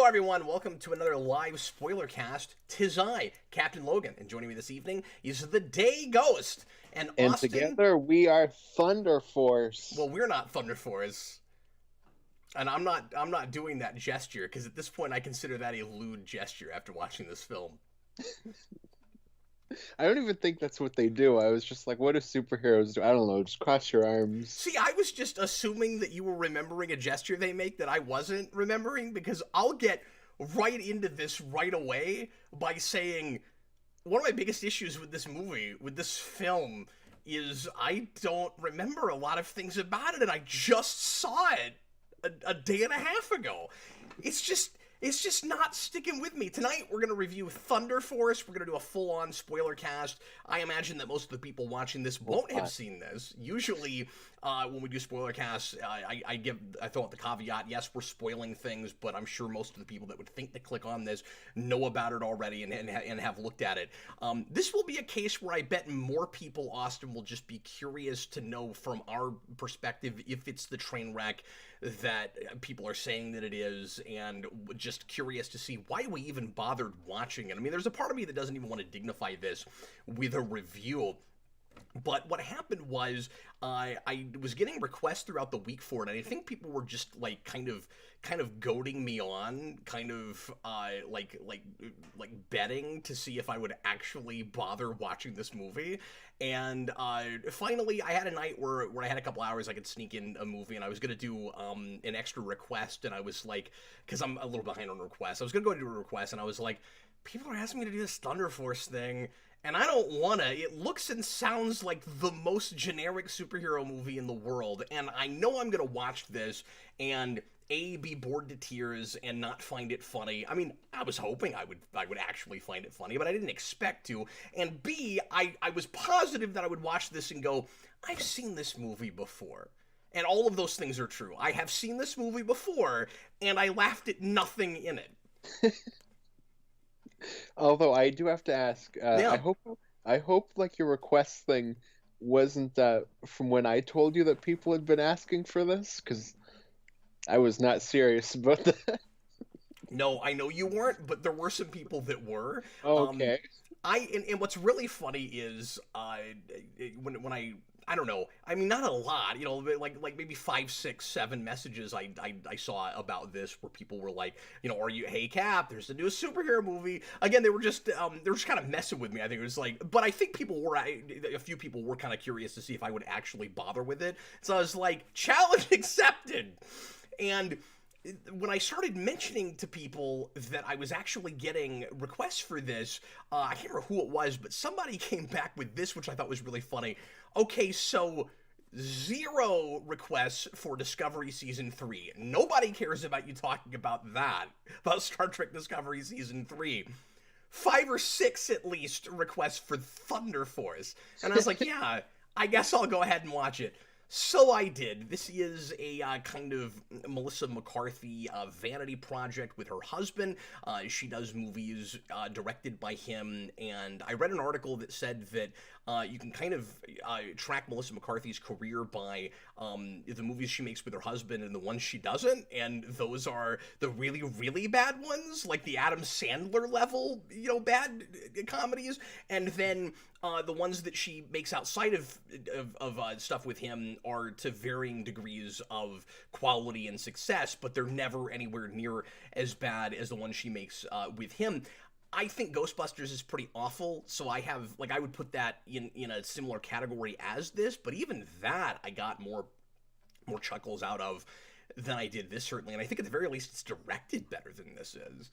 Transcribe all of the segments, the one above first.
Hello, everyone. Welcome to another live Spoilercast. Tis I, Captain Logan, and joining me this evening is the Day Ghost. And And Austin, together we are Thunder Force. well, we're not Thunder Force, and I'm not doing that gesture because at this point I consider that a lewd gesture after watching this film. I don't even think that's what they do. I was just like, what do superheroes do? I don't know, just cross your arms. See, I was just assuming that you were remembering a gesture they make that I wasn't remembering because I'll get right into this right away by saying one of my biggest issues with this movie, with this film, is I don't remember a lot of things about it, and I just saw it a day and a half ago. It's just not sticking with me. Tonight we're gonna review Thunder Force. We're gonna do a full-on spoiler cast. I imagine that most of the people watching this won't have seen this. Usually, when we do spoiler casts, I throw out the caveat: yes, we're spoiling things, but I'm sure most of the people that would think to click on this know about it already and have looked at it. This will be a case where I bet more people, Austin, will just be curious to know from our perspective if it's the train wreck that people are saying that it is, and just curious to see why we even bothered watching it. I mean, there's a part of me that doesn't even want to dignify this with a review. But what happened was I was getting requests throughout the week for it, and I think people were just like kind of goading me on, kind of like betting to see if I would actually bother watching this movie. And finally, I had a night where I had a couple hours I could sneak in a movie, and I was gonna do an extra request, and I was like, because I'm a little behind on requests, I was gonna go and do a request, and I was like, people are asking me to do this Thunder Force thing. And I don't wanna. It looks and sounds like the most generic superhero movie in the world, and I know I'm gonna watch this and A, be bored to tears and not find it funny. I mean, I was hoping I would actually find it funny, but I didn't expect to. And B, I was positive that I would watch this and go, I've seen this movie before. And all of those things are true. I have seen this movie before, and I laughed at nothing in it. Although I do have to ask, Yeah. I hope like your request thing wasn't from when I told you that people had been asking for this, because I was not serious about that. No, I know you weren't, but there were some people that were. Um, Okay. and what's really funny is when I don't know. I mean, not a lot. You know, like maybe five, six, seven messages I saw about this where people were like, you know, are you? Hey, Cap, there's the new superhero movie. Again, they were just kind of messing with me. I think it was like, but I think a few people were kind of curious to see if I would actually bother with it. So I was like, challenge accepted. And when I started mentioning to people that I was actually getting requests for this, I can't remember who it was, but somebody came back with this, which I thought was really funny. Okay, so zero requests for Discovery Season 3. Nobody cares about you talking about Star Trek Discovery Season 3. Five or six, at least, requests for Thunder Force. And I was like, yeah, I guess I'll go ahead and watch it. So I did. This is a kind of Melissa McCarthy vanity project with her husband. She does movies directed by him, and I read an article that said that you can kind of track Melissa McCarthy's career by the movies she makes with her husband and the ones she doesn't, and those are the really, really bad ones, like the Adam Sandler level, you know, bad comedies, and then the ones that she makes outside of stuff with him are to varying degrees of quality and success, but they're never anywhere near as bad as the ones she makes with him. I think Ghostbusters is pretty awful, so I would put that in a similar category as this, but even that I got more chuckles out of than I did this, certainly, and I think at the very least it's directed better than this is.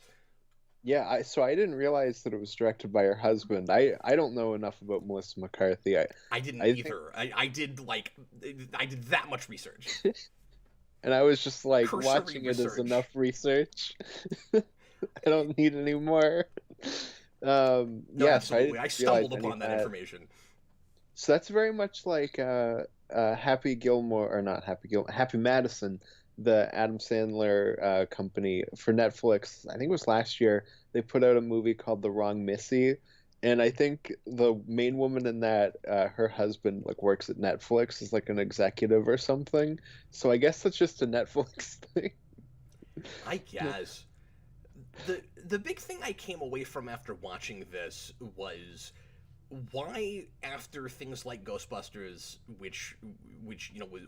Yeah, so I didn't realize that it was directed by her husband. I don't know enough about Melissa McCarthy. I didn't I think either. I did that much research. and I was just like, Cursory watching it is research. enough research. I don't need any more. No, Yeah, so I absolutely. didn't I realize stumbled any upon of that that. information. So that's very much like Happy Gilmore, or not Happy Gilmore, Happy Madison, the Adam Sandler company for Netflix. I think it was last year. They put out a movie called The Wrong Missy, and I think the main woman in that, her husband like works at Netflix as like an executive or something. So I guess that's just a Netflix thing. I guess. The big thing I came away from after watching this was why, after things like Ghostbusters, which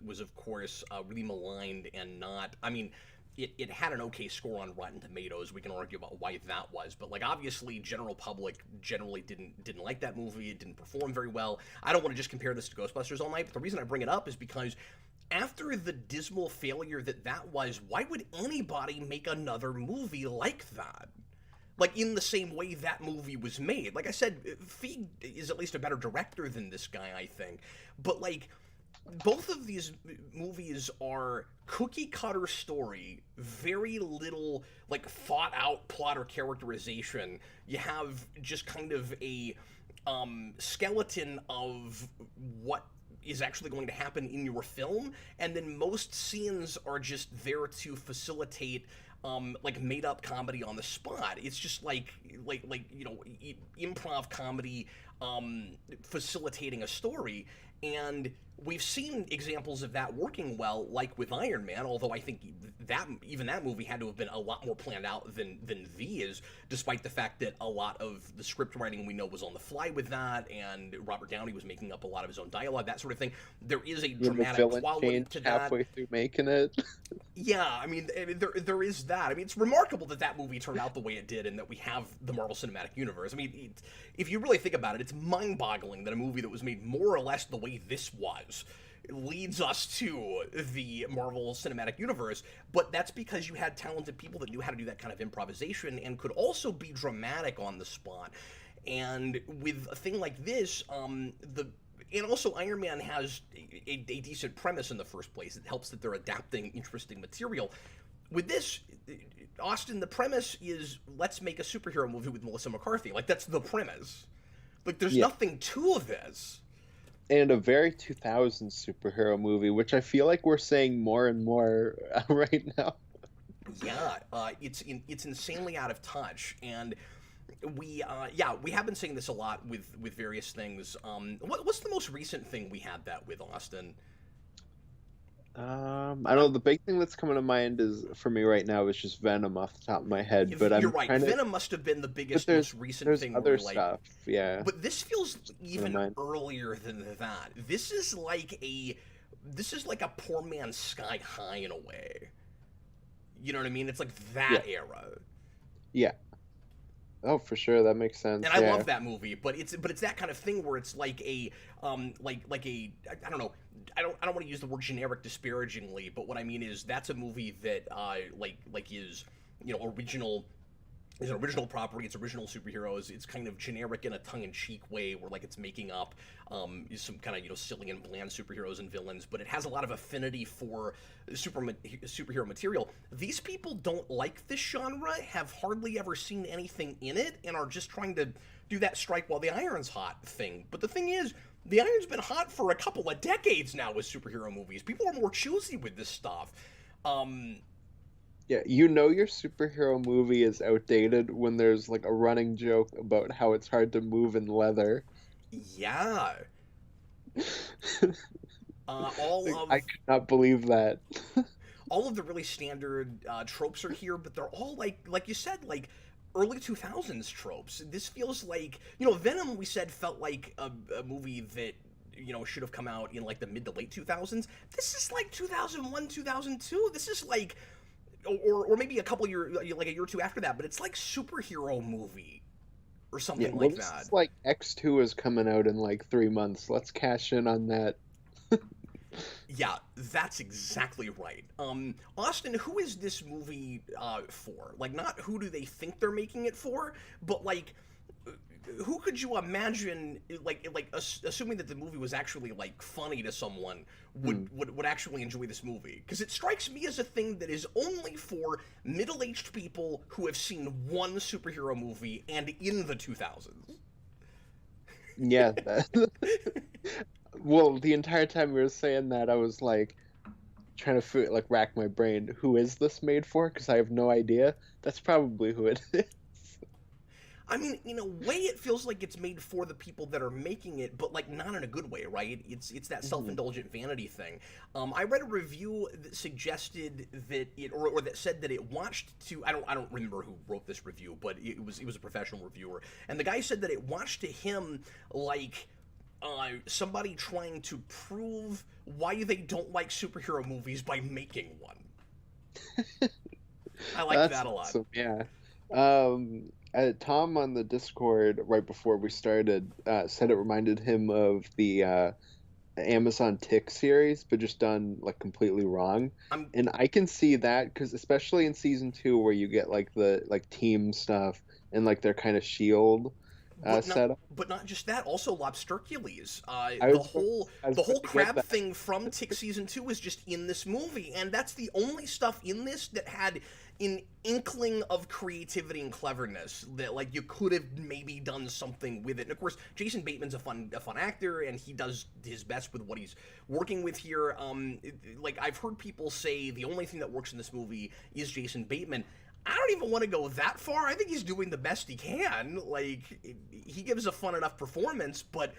was of course really maligned and not, I mean, it had an okay score on Rotten Tomatoes. We can argue about why that was, but like obviously, general public generally didn't like that movie. It didn't perform very well. I don't want to just compare this to Ghostbusters all night, but the reason I bring it up is because after the dismal failure that was, why would anybody make another movie like that? Like in the same way that movie was made. Like I said, Feig is at least a better director than this guy, I think. But like both of these movies are cookie cutter story, very little like thought out plot or characterization. You have just kind of a skeleton of what is actually going to happen in your film, and then most scenes are just there to facilitate like made up comedy on the spot. It's just like improv comedy facilitating a story, and we've seen examples of that working well, like with Iron Man. Although I think that even that movie had to have been a lot more planned out than V is, despite the fact that a lot of the script writing we know was on the fly with that, and Robert Downey was making up a lot of his own dialogue, that sort of thing. There is a dramatic quality to that. Halfway through making it. Yeah, I mean, there is that. I mean, it's remarkable that that movie turned out the way it did, and that we have the Marvel Cinematic Universe. I mean, if you really think about it, it's mind-boggling that a movie that was made more or less the way this was leads us to the Marvel Cinematic Universe. But that's because you had talented people that knew how to do that kind of improvisation and could also be dramatic on the spot. And with a thing like this, and also Iron Man has a decent premise in the first place. It helps that they're adapting interesting material. With this, Austin, the premise is let's make a superhero movie with Melissa McCarthy. Like, that's the premise. Like, there's nothing to this. And a very 2000s superhero movie, which I feel like we're saying more and more right now. Yeah, it's insanely out of touch, and we have been saying this a lot with various things. What's the most recent thing we had that with, Austin? I don't know. The big thing that's coming to mind is for me right now is just Venom off the top of my head. But you're right. Venom must have been the biggest, most recent thing. There's other stuff, yeah. But this feels even earlier than that. This is like a poor man's Sky High in a way. You know what I mean? It's like that era. Yeah. Oh, for sure, that makes sense. And I love that movie, but it's that kind of thing where it's like a like a I don't know. I don't want to use the word generic disparagingly, but what I mean is that's a movie that is original. It's an original property. It's original superheroes. It's kind of generic in a tongue-in-cheek way, where like it's making up some kind of silly and bland superheroes and villains, but it has a lot of affinity for superhero material. These people don't like this genre, have hardly ever seen anything in it, and are just trying to do that strike while the iron's hot thing. But the thing is, the iron's been hot for a couple of decades now with superhero movies. People are more choosy with this stuff. Yeah, your superhero movie is outdated when there's like a running joke about how it's hard to move in leather. Yeah. I could not believe that. All of the really standard tropes are here, but they're all like you said, like early 2000s tropes. This feels like, Venom, we said, felt like a movie that should have come out in like the mid to late 2000s. This is like 2001, 2002. This is like or maybe a couple years, like a year or two after that, but it's like superhero movie or something like that. It's like X2 is coming out in like 3 months. Let's cash in on that. Yeah, that's exactly right. Austin, who is this movie for? Like, not who do they think they're making it for, but like, who could you imagine, assuming that the movie was actually like funny to someone, would actually enjoy this movie? Because it strikes me as a thing that is only for middle-aged people who have seen one superhero movie and in the 2000s. Yeah. Well, the entire time we were saying that, I was like trying to rack my brain. Who is this made for? Because I have no idea. That's probably who it is. I mean, in a way, it feels like it's made for the people that are making it, but like not in a good way, right? It's that Mhm. self-indulgent vanity thing. I read a review that suggested that or that said that it watched to. I don't remember who wrote this review, but it was a professional reviewer, and the guy said that it watched to him like somebody trying to prove why they don't like superhero movies by making one. I liked That's that a lot. awesome. Yeah. Tom on the Discord right before we started said it reminded him of the Amazon Tick series, but just done like completely wrong. I'm And I can see that because especially in season two, where you get like the like team stuff and like their kind of shield but not setup. but not just that. Also, Lobstercules. I was going, I was The going whole to get crab that. thing from Tick season 2 is just in this movie, and that's the only stuff in this that had an inkling of creativity and cleverness. That like you could have maybe done something with it. And of course, Jason Bateman's a fun actor, and he does his best with what he's working with here. Like I've heard people say the only thing that works in this movie is Jason Bateman. I don't even want to go that far. I think he's doing the best he can. Like, he gives a fun enough performance, but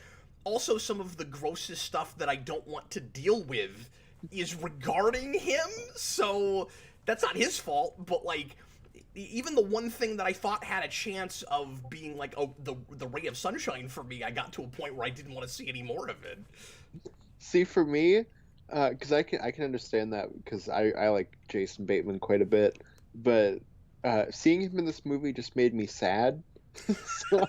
also some of the grossest stuff that I don't want to deal with is regarding him. So that's not his fault, but like, even the one thing that I thought had a chance of being like the ray of sunshine for me, I got to a point where I didn't want to see any more of it. See, for me, because I can understand that because I like Jason Bateman quite a bit, but seeing him in this movie just made me sad. So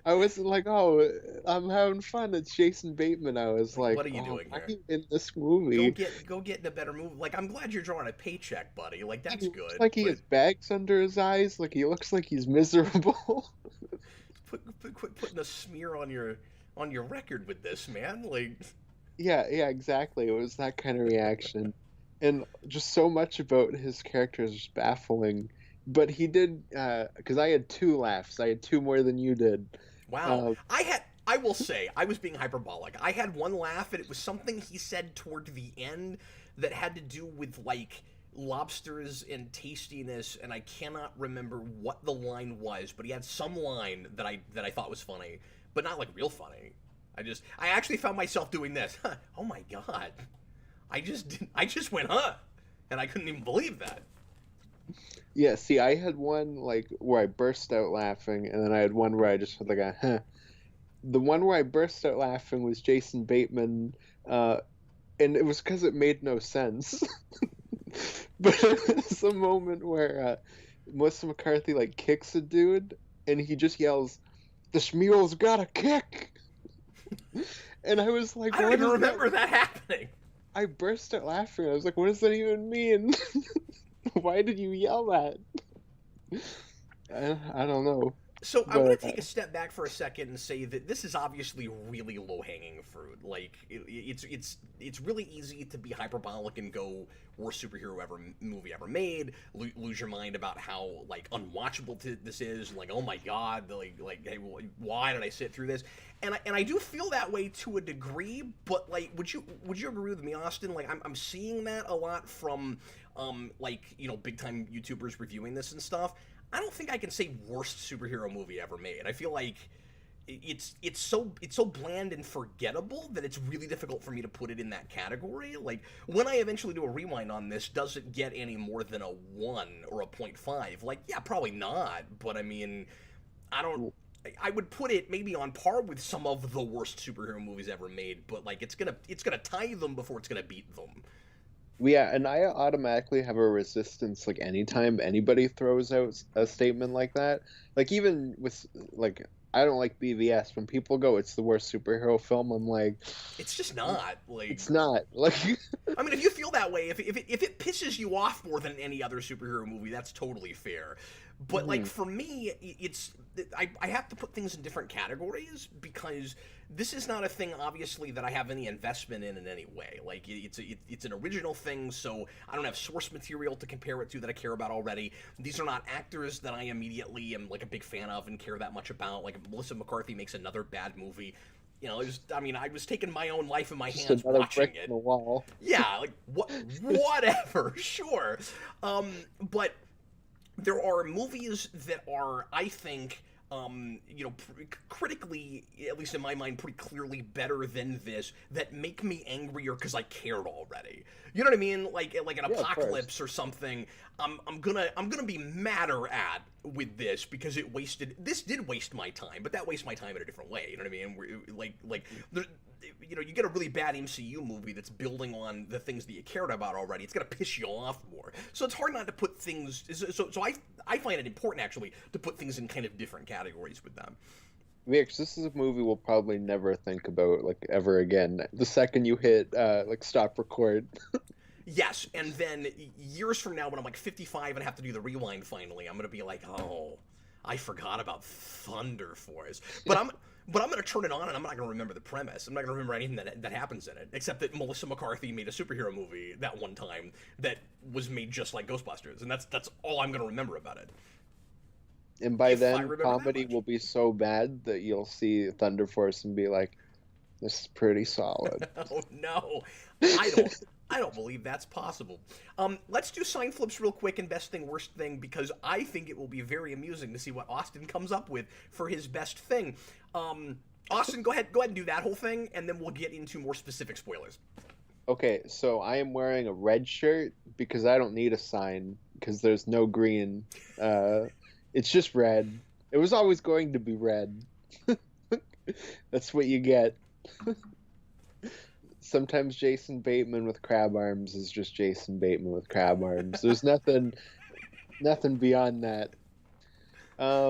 I wasn't like, oh, I'm having fun. It's Jason Bateman. I was Like, like, what are you oh, doing why are here? you in this Go movie? get go get in a better movie. Like, I'm glad you're drawing a paycheck, buddy. Like, He that's looks good, like he but has bags under his eyes. Like he looks like he's miserable. quit putting a smear on your record with this, man. Like, Yeah, yeah, exactly. It was that kind of reaction. And just so much about his character is just baffling. But he did, because I had two laughs. I had two more than you did. wow. Uh, I will say, I was being hyperbolic. I had one laugh, and it was something he said toward the end that had to do with like lobsters and tastiness, and I cannot remember what the line was, but he had some line that I thought was funny, but not like real funny. I actually found myself doing this. Huh, oh my god. I just went, huh? And I couldn't even believe that. yeah, see, I had one like where I burst out laughing, and then I had one where I just had like a huh. The one where I burst out laughing was Jason Bateman, uh, and it was because it made no sense. But it's a moment where Melissa McCarthy like kicks a dude, and he just yells, "The Schmuel's got a kick!" And I was like, I don't "What even is that?" remember that happening. I burst out laughing. I was like, "What does that even mean? Why did you yell that?" I don't know, So I want but to take a step back for a second and say that this is obviously really low hanging fruit. Like it's really easy to be hyperbolic and go worst superhero ever movie ever made, lose your mind about how like unwatchable this is, and like oh my god, like hey, why did I sit through this? And I do feel that way to a degree, but like would you agree with me, Austin? Like I'm seeing that a lot from like big time YouTubers reviewing this and stuff. I don't think I can say worst superhero movie ever made. I feel like it's so bland and forgettable that it's really difficult for me to put it in that category. Like when I eventually do a rewind on this, does it get any more than a 1 or a point 0.5? Like yeah, probably not, but I mean, I don't I would put it maybe on par with some of the worst superhero movies ever made, but like it's gonna tie them before it's gonna beat them. yeah, and I automatically have a resistance like anytime anybody throws out a statement like that. Like even with like I don't like BVS when people go it's the worst superhero film. I'm like It's just not like it's not. Like I mean, if you feel that way, if it pisses you off more than any other superhero movie, that's totally fair. But like mhm. for me, I have to put things in different categories because this is not a thing, obviously, that I have any investment in any way. Like it's an original thing, so I don't have source material to compare it to that I care about already. These are not actors that I immediately am like a big fan of and care that much about. Like if Melissa McCarthy makes another bad movie, I mean, I was taking my own life in my Just hands another watching brick in it. the wall. Yeah, like whatever, sure. But there are movies that are, I think, critically, at least in my mind, pretty clearly better than this, that make me angrier because I cared already. You know what I mean? Like an Yeah, of course. apocalypse or something. I'm gonna be madder at with this because this did waste my time, but that wastes my time in a different way. You know what I mean? There, you get a really bad MCU movie that's building on the things that you cared about already. It's gonna piss you off more. So it's hard not to put things. So I find it important actually to put things in kind of different categories with them. Yeah, 'cause this is a movie we'll probably never think about like ever again. The second you hit like stop record. Yes, and then years from now, when I'm like 55 and have to do the rewind finally, I'm gonna be like, oh, I forgot about Thunder Force. But I'm gonna turn it on and I'm not gonna remember the premise. I'm not gonna remember anything that happens in it, except that Melissa McCarthy made a superhero movie that one time that was made just like Ghostbusters, and that's all I'm gonna remember about it. And by If I then, remember that comedy much. will be so bad that you'll see Thunder Force and be like, "This is pretty solid." Oh no, I don't. I don't believe that's possible. Let's do sign flips real quick and best thing, worst thing, because I think it will be very amusing to see what Austin comes up with for his best thing. Austin, go ahead and do that whole thing, and then we'll get into more specific spoilers. Okay, so I am wearing a red shirt because I don't need a sign because there's no green. Uh, it's just red. It was always going to be red. That's what you get. Sometimes Jason Bateman with crab arms is just Jason Bateman with crab arms. There's nothing beyond that.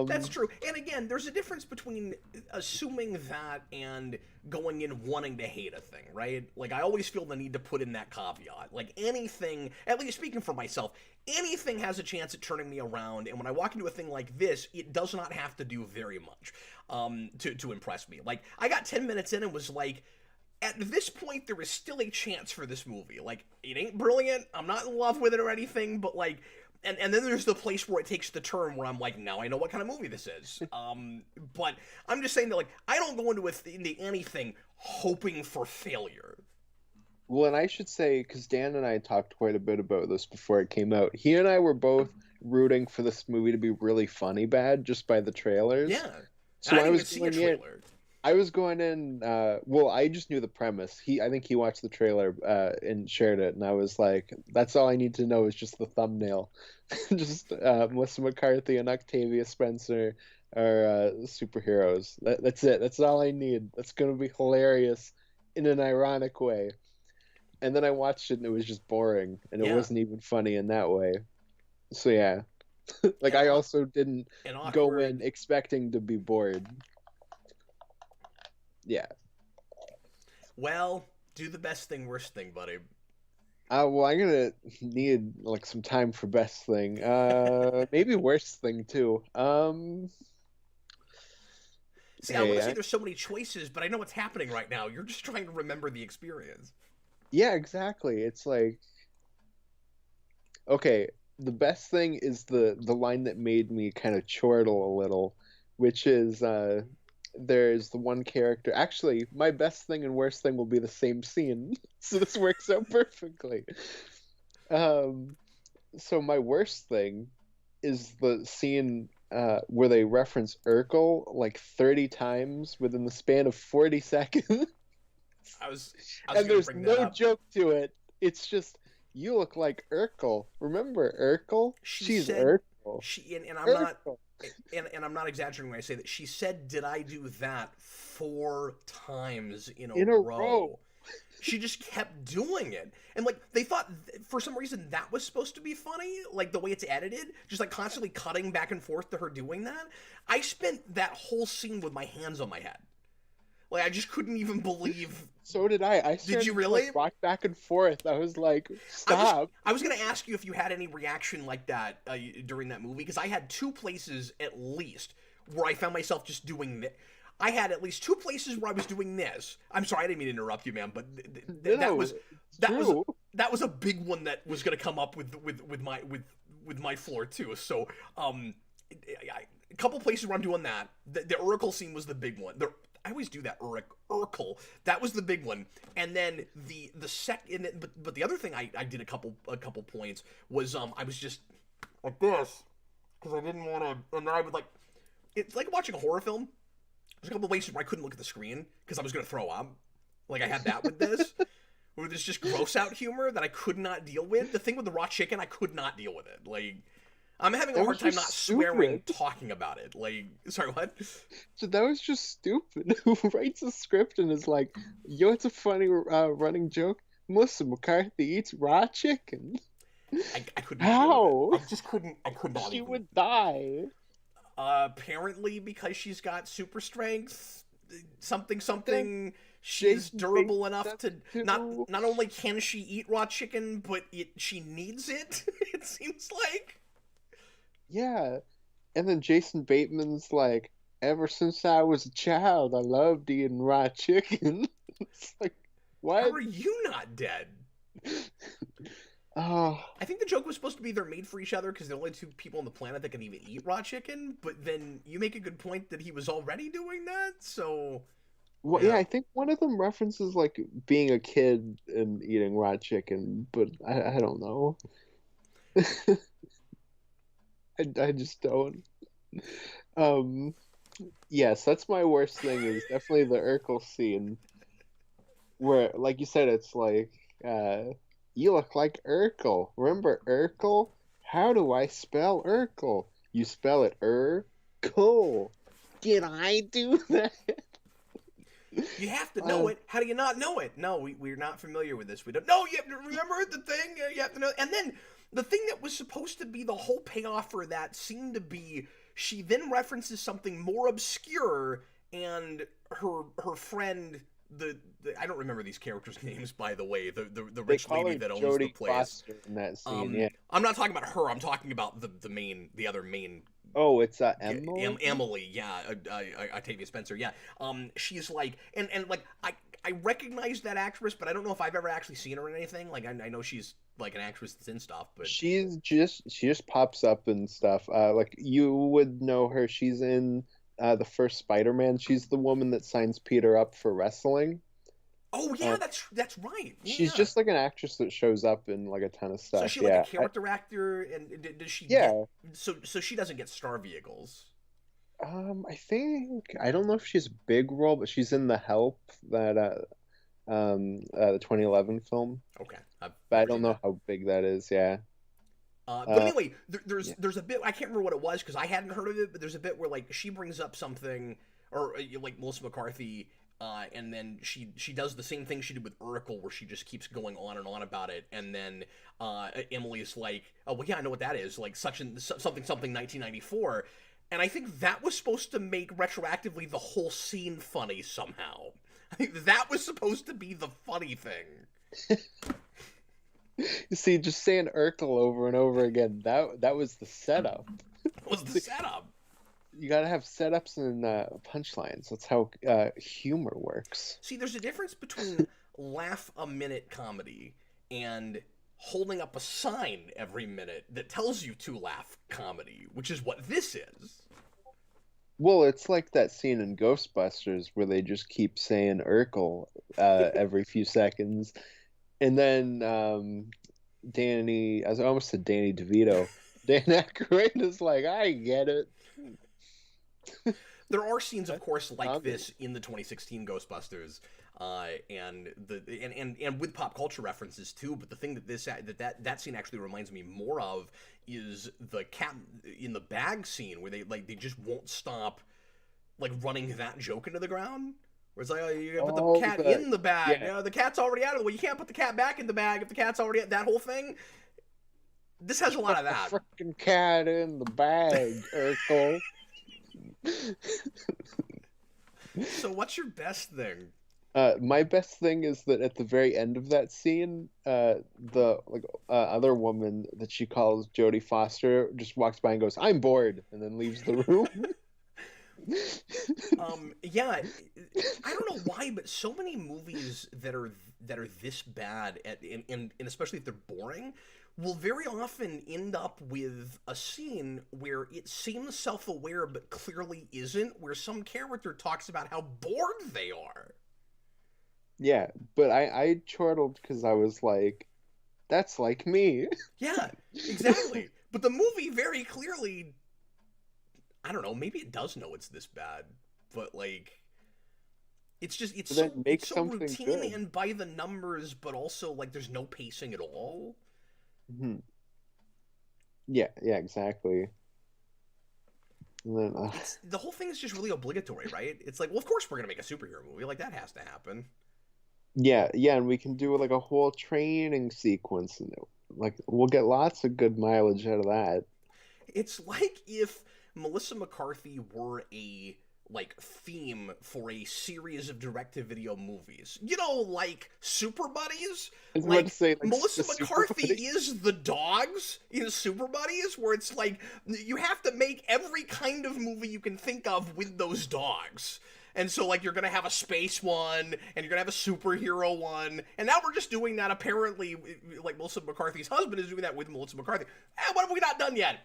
That's Um, true. And again, there's a difference between assuming that and going in wanting to hate a thing, right? Like, I always feel the need to put in that caveat. Like, anything, at least speaking for myself, anything has a chance at turning me around. And when I walk into a thing like this, it does not have to do very much to impress me. Like, I got 10 minutes in and was like, at this point, there is still a chance for this movie. Like, it ain't brilliant. I'm not in love with it or anything, but like, and then there's the place where it takes the turn where I'm like, now I know what kind of movie this is. But I'm just saying that like I don't go into anything hoping for failure. well, and I should say, because Dan and I talked quite a bit about this before it came out, he and I were both rooting for this movie to be really funny bad just by the trailers. Yeah, and So I didn't even see a trailer. I was going in, well, I just knew the premise. I think he watched the trailer and shared it, and I was like, that's all I need to know is just the thumbnail. Just Melissa McCarthy and Octavia Spencer are superheroes. That's it. That's all I need. That's going to be hilarious in an ironic way. And then I watched it, and it was just boring, and it Yeah, wasn't even funny in that way. So yeah, like and I also didn't and go in awkward. expecting to be bored. Yeah. Well, do the best thing, worst thing, buddy. Well, I'm gonna need like some time for best thing. Maybe worst thing too. See, I want Hey, to say there's so many choices, but I know what's happening right now. You're just trying to remember the experience. yeah, exactly. It's like, okay, the best thing is the line that made me kind of chortle a little, which is there's the one character. Actually, my best thing and worst thing will be the same scene, so this works out perfectly. Um, so my worst thing is the scene where they reference Urkel like 30 times within the span of 40 seconds. I was I was And gonna there's bring that no up. joke to it. It's just, you look like Urkel. Remember Urkel? She She's said Urkel. and I'm not Urkel. and I'm not exaggerating when I say that she said, "Did I do that 4 times in a In a row. row?" She just kept doing it, and like they thought for some reason that was supposed to be funny, like the way it's edited, just like constantly cutting back and forth to her doing that. I spent that whole scene with my hands on my head, like I just couldn't even believe. So did I. I Did you started to like really? rock back and forth. I was like, I was stop. I was gonna ask you if you had any reaction like that during that movie because I had two places at least where I found myself just doing this. I had at least two places where I was doing this. I'm sorry, I didn't mean to interrupt you, man, but that No, was it's that was true. that was a big one that was gonna come up with my floor too. So a couple places where I'm doing that. The Oracle scene was the big one. I always do that Urkel. That was the big one, and then the second. But the other thing I did a couple points was I was just like this. because I didn't want to. And then I would like, it's like watching a horror film. There's a couple of ways where I couldn't look at the screen because I was gonna throw up. Like I had that with this, where there's just gross out humor that I could not deal with. The thing with the raw chicken, I could not deal with it. Like I'm having a hard time not swearing talking about it. Like, sorry, what? So that was just stupid. Who writes a script and is like, yo, it's a funny running joke. Melissa McCarthy eats raw chicken. I couldn't. How? I just couldn't. I could not. She would die. Apparently because she's got super strength, something. She's durable enough to not only can she eat raw chicken, but she needs it. It seems like. Yeah, and then Jason Bateman's like, ever since I was a child, I loved eating raw chicken. It's like, what? How are you not dead? Oh. I think the joke was supposed to be they're made for each other because they're the only two people on the planet that can even eat raw chicken, but then you make a good point that he was already doing that, so... Well, yeah, I think one of them references, like, being a kid and eating raw chicken, but I don't know. I just don't. Yes, that's my worst thing, is definitely the Urkel scene. Where, like you said, it's like, you look like Urkel. Remember Urkel? How do I spell Urkel? You spell it Urkel. Did I do that? You have to know it. How do you not know it? No, we're not familiar with this. We don't know. You have to remember the thing. You have to know. And then the thing that was supposed to be the whole payoff for that seemed to be she then references something more obscure, and her friend, the I don't remember these characters' names, by the way. The rich lady that owns the place. Foster in that scene, yeah. I'm not talking about her. I'm talking about the other main. Oh, it's Emily? Emily, yeah, Octavia Spencer, yeah. She's like, and like, I recognize that actress, but I don't know if I've ever actually seen her in anything. Like, I know she's like an actress that's in stuff, but she just pops up and stuff. Like you would know her. She's in the first Spider-Man. She's the woman that signs Peter up for wrestling. Oh yeah, that's right. Yeah. She's just like an actress that shows up in like a ton of stuff. So is she like a character actor, and does she? Yeah. So she doesn't get star vehicles. I don't know if she's a big role, but she's in The Help, that the 2011 film. Okay. But I don't know how big that is. Yeah. But anyway, there's a bit, I can't remember what it was because I hadn't heard of it, but there's a bit where like she brings up something, or like Melissa McCarthy. And then she does the same thing she did with Urkel, where she just keeps going on and on about it. And then Emily's like, "Oh well, yeah, I know what that is. Like something 1994." And I think that was supposed to make retroactively the whole scene funny somehow. I think that was supposed to be the funny thing. You see, just saying Urkel over and over again, that was the setup. That was the setup. You gotta have setups and punchlines. That's how humor works. See, there's a difference between laugh-a-minute comedy and holding up a sign every minute that tells you to laugh comedy, which is what this is. Well, it's like that scene in Ghostbusters where they just keep saying Urkel every few seconds. And then I almost said Danny DeVito. Dan Aykroyd is like, I get it. There are scenes, of course, like this in the 2016 Ghostbusters, and with pop culture references too. But the thing that scene actually reminds me more of is the cat in the bag scene, where they just won't stop like running that joke into the ground. Where it's like, oh, you gotta put the cat in the bag. Yeah. You know, the cat's already out of the way. You can't put the cat back in the bag if the cat's already that whole thing. This has a lot of that. The freaking cat in the bag, Urkel. So what's your best thing? My best thing is that at the very end of that scene, the other woman that she calls Jodie Foster just walks by and goes, "I'm bored," and then leaves the room. Yeah, I don't know why, but so many movies that are this bad and especially if they're boring, will very often end up with a scene where it seems self-aware but clearly isn't, where some character talks about how bored they are. Yeah, but I chortled because I was like, that's like me. Yeah, exactly. But the movie very clearly I don't know, maybe it does know it's this bad, but like it's just But then make it's so something routine good. and by the numbers, but also like there's no pacing at all. Hmm. Yeah, yeah, exactly. And then, It's the whole thing is just really obligatory, right? It's like, well, of course we're gonna make a superhero movie. Like that has to happen. yeah, yeah, and we can do like a whole training sequence, and like we'll get lots of good mileage out of that. It's like if Melissa McCarthy were a like theme for a series of direct-to-video movies. You know, like Super Buddies? I was about to Like say like Melissa the super McCarthy buddy. is the dogs in Super Buddies, where it's like you have to make every kind of movie you can think of with those dogs. And so, like, you're gonna have a space one, and you're gonna have a superhero one, and now we're just doing that. Apparently, like Melissa McCarthy's husband is doing that with Melissa McCarthy. What have we not done yet?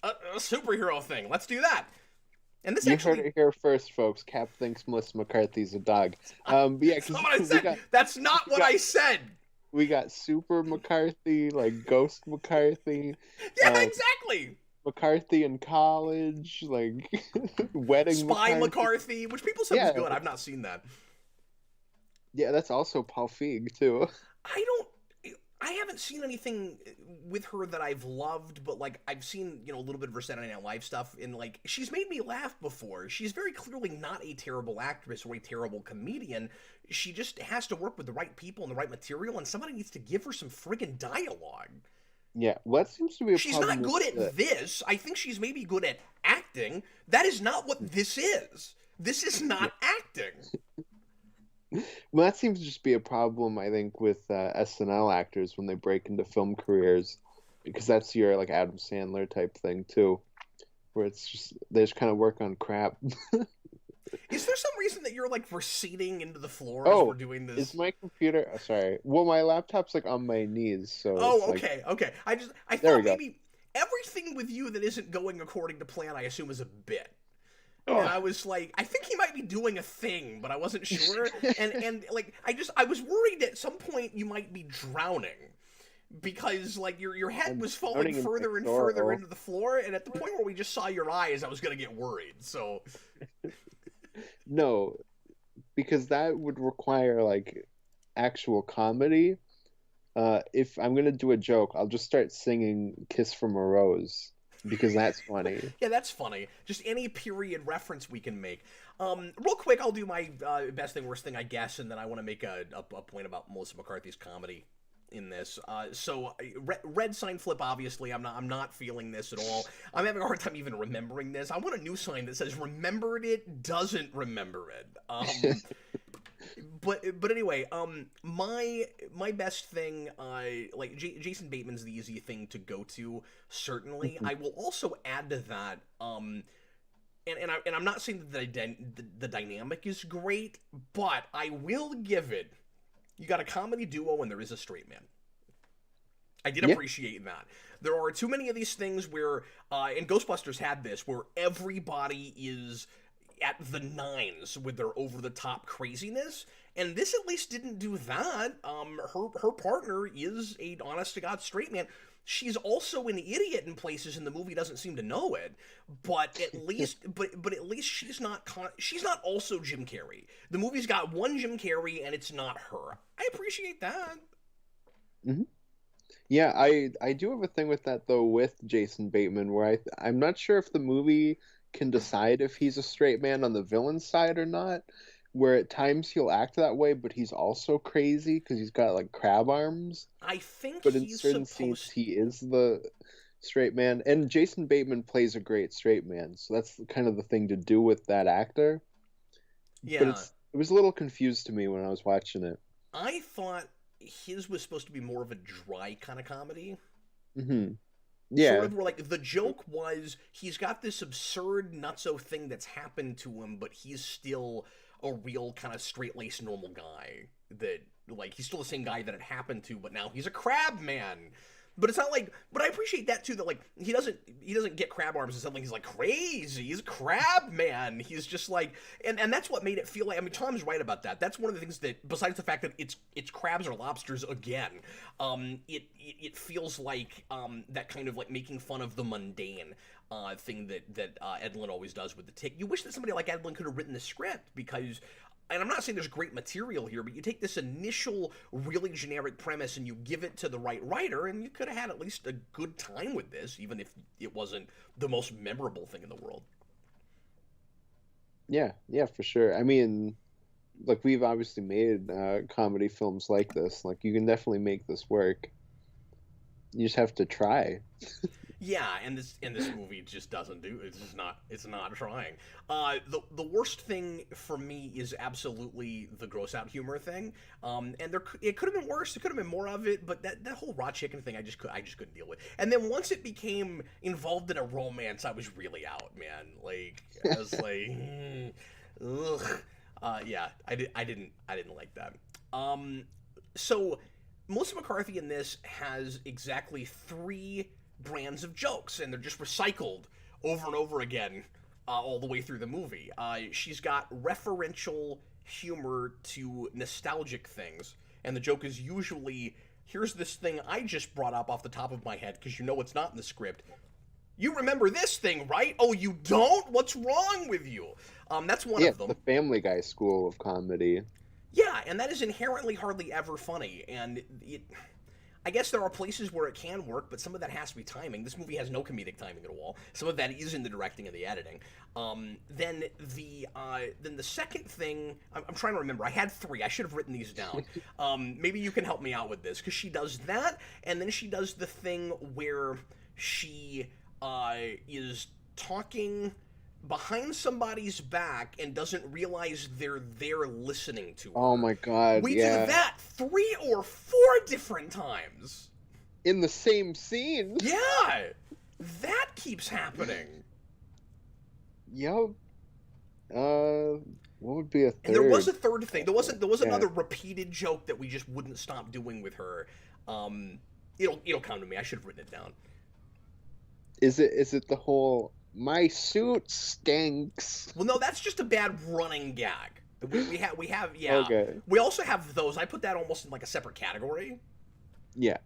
A superhero thing. Let's do that. And this You heard actually, it here first, folks. Cap thinks Melissa McCarthy's a dog. But yeah, that's because not what I we said. got That's not we what got I said. we got Super McCarthy, like Ghost McCarthy, Yeah, um, exactly. McCarthy in college, like Wedding Spy McCarthy. McCarthy, which people said was Yeah, good. I've not seen that. yeah, that's also Paul Feig too. I don't. I haven't seen anything with her that I've loved, but like I've seen, a little bit of her Saturday Night Live stuff, and like she's made me laugh before. She's very clearly not a terrible actress or a terrible comedian. She just has to work with the right people and the right material, and somebody needs to give her some friggin' dialogue. Yeah, what seems to be a She's problem not with good the at this. I think she's maybe good at acting. That is not what this is. This is yeah. not acting. Well, that seems to just be a problem, I think, with SNL actors when they break into film careers, because that's your like Adam Sandler type thing too, where it's just they just kind of work on crap. Is there some reason that you're like receding into the floor as we're Oh, doing is this? my computer? Sorry. Well, my laptop's like on my knees, so it's Oh, like okay, okay. I there we thought go. maybe everything with you that isn't going according to plan, I assume, is a bit. And Oh. I was like, I think he might be doing a thing, but I wasn't sure. And like I was worried at some point you might be drowning because like your head I'm was falling drowning in my further and further sorrow. into the floor, and at the point where we just saw your eyes, I was gonna get worried. So No, because that would require like actual comedy. If I'm gonna do a joke, I'll just start singing "Kiss from a Rose" because that's funny. yeah, that's funny. Just any period reference we can make. Real quick, I'll do my best thing, worst thing, I guess, and then I want to make a point about Melissa McCarthy's comedy in this. Red sign flip. Obviously, I'm not feeling this at all. I'm having a hard time even remembering this. I want a new sign that says "remembered it, doesn't remember it." But anyway, my best thing, like Jason Bateman's the easy thing to go to. Certainly, I will also add to that. And I'm not saying that the dynamic is great, but I will give it. You got a comedy duo and there is a straight man. I did Yeah, appreciate that. There are too many of these things where, and Ghostbusters had this, where everybody is at the nines with their over the top craziness, and this at least didn't do that. Her partner is a honest to god straight man. She's also an idiot in places, and the movie doesn't seem to know it. But at least, but at least she's not also Jim Carrey. The movie's got one Jim Carrey, and it's not her. I appreciate that. hmm yeah. I do have a thing with that though with Jason Bateman, where I'm not sure if the movie can decide if he's a straight man on the villain side or not. Where at times he'll act that way, but he's also crazy because he's got like crab arms. I think But in he's certain scenes, supposed. he is the straight man, and Jason Bateman plays a great straight man, so that's kind of the thing to do with that actor. But Yeah, it was a little confused to me when I was watching it. I thought his was supposed to be more of a dry kind of comedy. Sort Yeah. of where like the joke was he's got this absurd nutso thing that's happened to him, but he's still a real kind of straight laced normal guy. That like he's still the same guy that it happened to, but now he's a crab man. But it's not like, but I appreciate that too. That like he doesn't get crab arms and something. He's like crazy. He's a crab man. He's just like, and that's what made it feel like. I mean, Tom's right about that. That's one of the things that, besides the fact that it's crabs or lobsters again, it feels like that kind of like making fun of the mundane thing that Edlund always does with the Tick. You wish that somebody like Edlund could have written the script because. And I'm not saying there's great material here, but you take this initial really generic premise and you give it to the right writer, and you could have had at least a good time with this, even if it wasn't the most memorable thing in the world. Yeah, yeah, for sure. I mean, like we've obviously made comedy films like this. Like you can definitely make this work. You just have to try. Yeah, and this movie just doesn't do. It's not trying. The worst thing for me is absolutely the gross out humor thing. And it could have been worse. It could have been more of it. But that whole raw chicken thing, I just couldn't deal with. And then once it became involved in a romance, I was really out, man. Like I was like, ugh. Yeah, I didn't like that. So Melissa McCarthy in this has exactly 3 brands of jokes, and they're just recycled over and over again all the way through the movie. She's got referential humor to nostalgic things, and the joke is usually, here's this thing I just brought up off the top of my head because you know it's not in the script. You remember this thing, right? Oh, you don't? What's wrong with you? That's one of them. The Family Guy school of comedy. Yeah, and that is inherently hardly ever funny, and I guess there are places where it can work, but some of that has to be timing. This movie has no comedic timing at all. Some of that is in the directing and the editing. Then the second thing, I'm trying to remember. I had 3. I should have written these down. Maybe you can help me out with this, because she does that, and then she does the thing where she is talking behind somebody's back and doesn't realize they're there listening to her. Oh my god, we yeah. do that 3 or 4 different times. In the same scene? Yeah! That keeps happening. Yep. What would be a third? And there was a third thing. There was another repeated joke that we just wouldn't stop doing with her. It'll come to me. I should have written it down. Is it the whole my suit stinks? Well, no, that's just a bad running gag. We have yeah. Okay. We also have those. I put that almost in like a separate category. Yeah.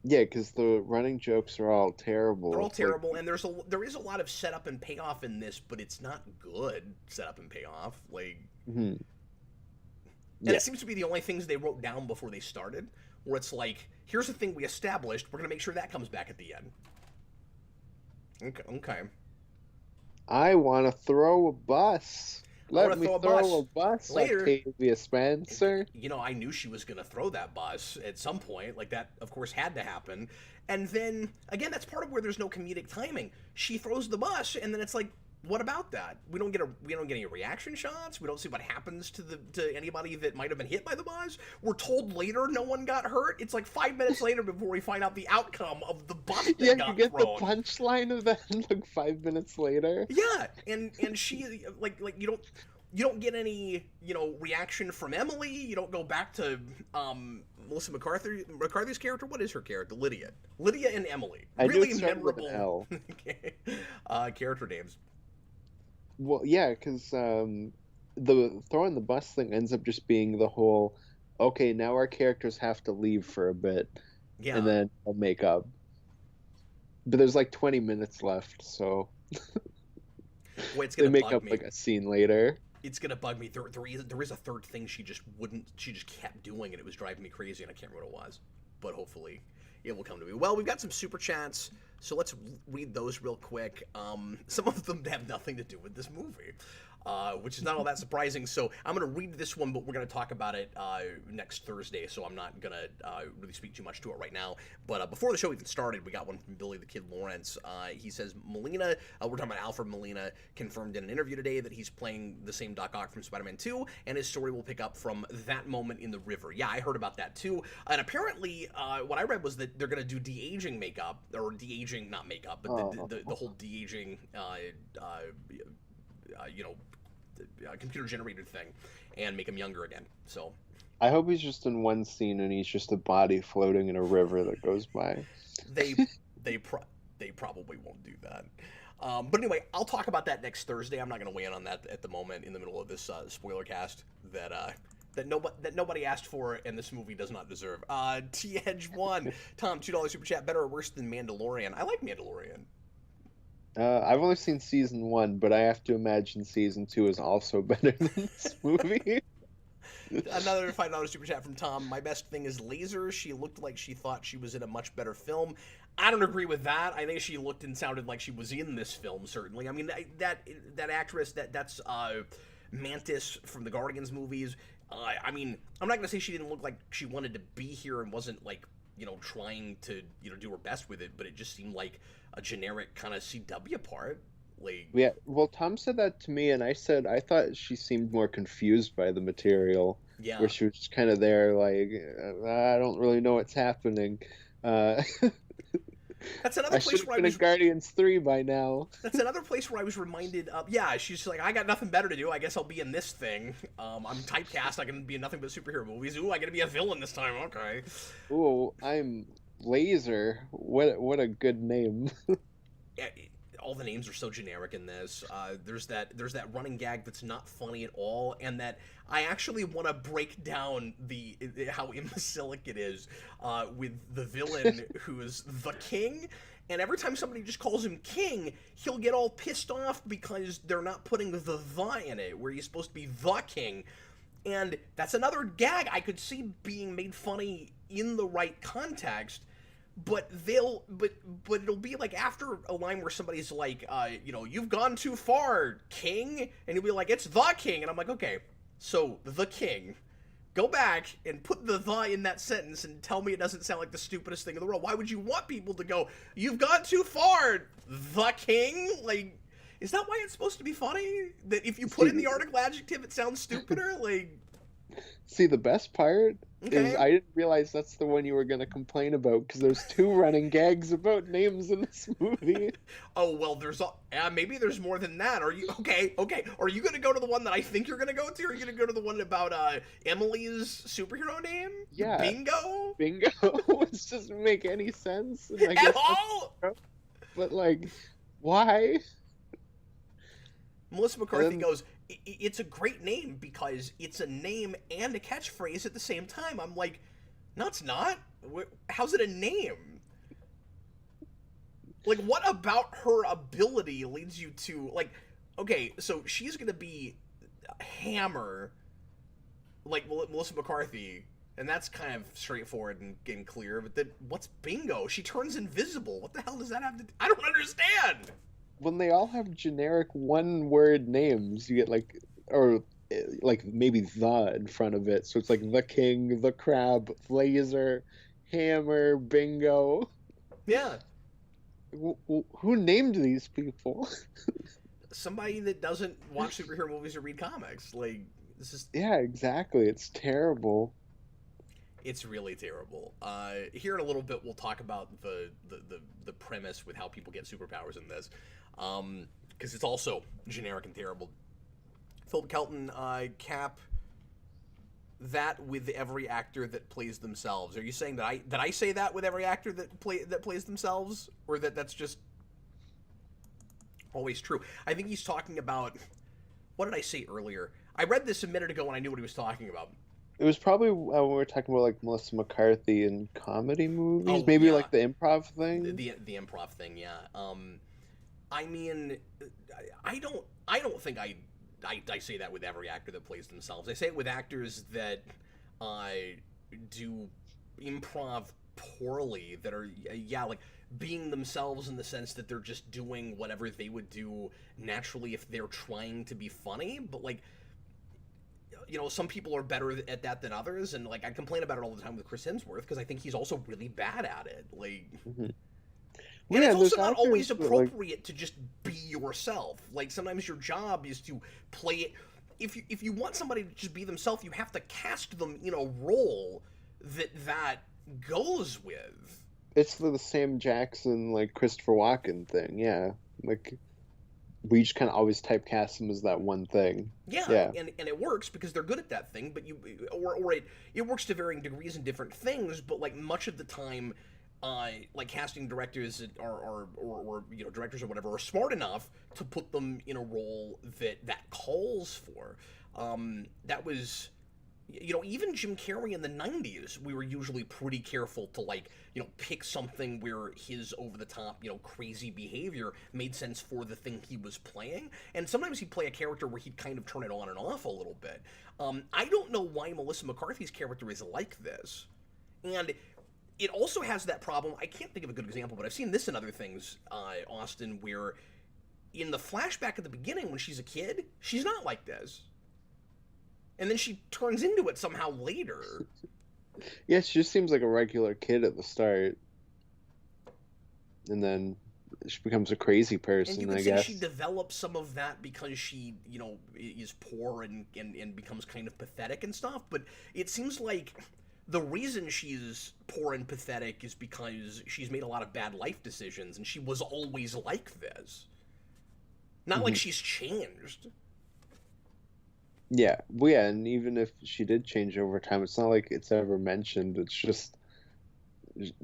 Yeah, because the running jokes are all terrible. They're all terrible, and there is a lot of setup and payoff in this, but it's not good setup and payoff. Like, mm-hmm. And it seems to be the only things they wrote down before they started, where it's like, here's the thing we established. We're gonna make sure that comes back at the end. Okay. I want to throw a bus. Let me throw a bus later. Octavia Spencer. You know, I knew she was going to throw that bus at some point. Like, that, of course, had to happen. And then, again, that's part of where there's no comedic timing. She throws the bus, and then it's like, what about that? We don't get any reaction shots. We don't see what happens to anybody that might have been hit by the bus. We're told later no one got hurt. It's like 5 minutes later before we find out the outcome of the bus that got thrown. Yeah, you get the punchline of that like 5 minutes later. Yeah, and she like you don't get any reaction from Emily. You don't go back to Melissa McCarthy's character. What is her character? Lydia and Emily. Really memorable character names. Well, yeah, because the throwing the bus thing ends up just being the whole, okay, now our characters have to leave for a bit, and then I'll make up. But there's like 20 minutes left, so they make up like a scene later. It's gonna bug me. There is a third thing she just kept doing, and it was driving me crazy, and I can't remember what it was. But hopefully it will come to me. Well, we've got some super chats, so let's read those real quick. Some of them have nothing to do with this movie, which is not all that surprising. So I'm going to read this one, but we're going to talk about it next Thursday, so I'm not going to really speak too much to it right now. But before the show even started, we got one from Billy the Kid Lawrence. He says, Molina, we're talking about Alfred Molina, confirmed in an interview today that he's playing the same Doc Ock from Spider-Man 2, and his story will pick up from that moment in the river. Yeah, I heard about that too. And apparently, what I read was that they're going to do de-aging makeup, or de-aging, not makeup, but the whole de-aging, computer-generated thing, and make him younger again. So I hope he's just in one scene and he's just a body floating in a river that goes by. They they pro- they probably won't do that. But anyway, I'll talk about that next Thursday. I'm not going to weigh in on that at the moment in the middle of this spoiler cast that nobody asked for and this movie does not deserve. T Edge 1, Tom, $2 super chat. Better or worse than Mandalorian? I like Mandalorian. I've only seen season 1, but I have to imagine season 2 is also better than this movie. Another $5 super chat from Tom. My best thing is Laser. She looked like she thought she was in a much better film. I don't agree with that. I think she looked and sounded like she was in this film. Certainly. I mean that actress that's Mantis from the Guardians movies. I mean, I'm not gonna say she didn't look like she wanted to be here and wasn't like trying to do her best with it, but it just seemed like a generic kind of CW part. Like, Yeah, well, Tom said that to me, and I said I thought she seemed more confused by the material, yeah. where she was just kind of there, like, I don't really know what's happening. Uh, That's another I place should have where been in Guardians 3 by now. That's another place where I was reminded of. Yeah, she's like, I got nothing better to do. I guess I'll be in this thing. I'm typecast. I can be in nothing but superhero movies. Ooh, I got to be a villain this time. Okay. Ooh, I'm Laser. What a good name. Yeah, all the names are so generic in this. There's that running gag that's not funny at all, and that I actually want to break down how imbecilic it is with the villain who is the King. And every time somebody just calls him King, he'll get all pissed off because they're not putting the in it, where he's supposed to be the King. And that's another gag I could see being made funny in the right context. But it'll be like after a line where somebody's like, you've gone too far, King, and he'll be like, it's the King, and I'm like, okay, so the King, go back and put the in that sentence and tell me it doesn't sound like the stupidest thing in the world. Why would you want people to go, you've gone too far, the King? Like, is that why it's supposed to be funny? That if you put in the article adjective, it sounds stupider? Like, see, the best part is okay. I didn't realize that's the one you were going to complain about, because there's 2 running gags about names in this movie. Oh, well, maybe there's more than that. Are you okay? Are you gonna go to the one that I think you're gonna go to? Or are you gonna go to the one about Emily's superhero name? Yeah. Bingo. It doesn't make any sense. And I At guess all. but like, why? Melissa McCarthy goes, it's a great name because it's a name and a catchphrase at the same time. I'm like, no, it's not. How's it a name? Like, what about her ability leads you to, like, okay, so she's gonna be Hammer, like Melissa McCarthy, and that's kind of straightforward and clear, but then what's Bingo? She turns invisible. What the hell does that have to do? I don't understand! When they all have generic one-word names, you get like maybe the in front of it, so it's like the King, the Crab, Laser, Hammer, Bingo. Yeah. Who named these people? Somebody that doesn't watch superhero movies or read comics. Like, this is... Yeah, exactly. It's terrible. It's really terrible. Here in a little bit, we'll talk about the premise with how people get superpowers in this, because it's also generic and terrible. Philip Kelton, cap that with every actor that plays themselves. Are you saying that I say that with every actor that plays themselves, or that's just always true? I think he's talking about, what did I say earlier? I read this a minute ago and I knew what he was talking about. It was probably when we were talking about like Melissa McCarthy in comedy movies, Oh, maybe yeah. like the improv thing. The improv thing, yeah. I mean, I don't think I say that with every actor that plays themselves. I say it with actors that do improv poorly, that are like being themselves in the sense that they're just doing whatever they would do naturally if they're trying to be funny, but like, some people are better at that than others, and like I complain about it all the time with Chris Hemsworth because I think he's also really bad at it. Like, Mm-hmm. and Yeah, it's also there's not always actors that, appropriate to just be yourself. Like, sometimes your job is to play it. If you want somebody to just be themselves, you have to cast them in a role that goes with. it's the Sam Jackson, like Christopher Walken thing. Yeah, like we just kind of always typecast them as that one thing. Yeah, Yeah. and it works because they're good at that thing, but or it works to varying degrees in different things, but like much of the time, like casting directors or directors or whatever are smart enough to put them in a role that calls for. That was even Jim Carrey in the 90s, we were usually pretty careful to, like, pick something where his over the top, crazy behavior made sense for the thing he was playing. And sometimes he'd play a character where he'd kind of turn it on and off a little bit. I don't know why Melissa McCarthy's character is like this. And it also has that problem. I can't think of a good example, but I've seen this in other things, Austin, where in the flashback at the beginning when she's a kid, she's not like this. And then she turns into it somehow later. Yeah, she just seems like a regular kid at the start. And then she becomes a crazy person, and you could I say guess. she develops some of that because she, is poor and becomes kind of pathetic and stuff, but it seems like the reason she's poor and pathetic is because she's made a lot of bad life decisions, and she was always like this. Not like she's changed. Yeah, well, yeah, and even if she did change over time, it's not like it's ever mentioned. It's just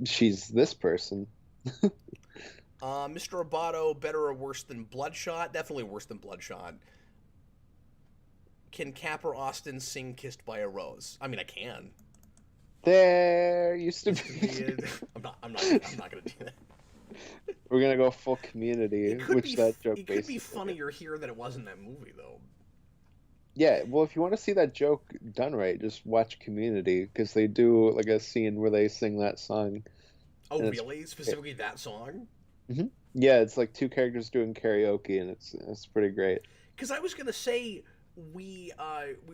she's this person. Mr. Roboto, better or worse than Bloodshot? Definitely worse than Bloodshot. Can Cap or Austin sing "Kissed by a Rose"? I mean, I can. There used to be. I'm not gonna do that. We're gonna go full Community, which that joke It could basically. be funnier here that it wasn't that movie though. Yeah, well, if you want to see that joke done right, just watch Community because they do like a scene where they sing that song. Oh, And really? Specifically that song? yeah, it's like two characters doing karaoke, and it's pretty great. Because I was gonna say we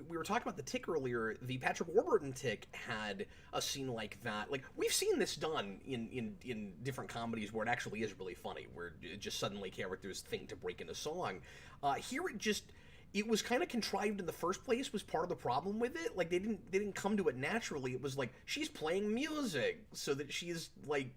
were talking about the Tick earlier. The Patrick Warburton Tick had a scene like that. Like we've seen this done in different comedies where it actually is really funny, where it just suddenly characters think to break into song. Here it was kind of contrived in the first place, was part of the problem with it. Like they didn't come to it naturally. It was like she's playing music so that she's like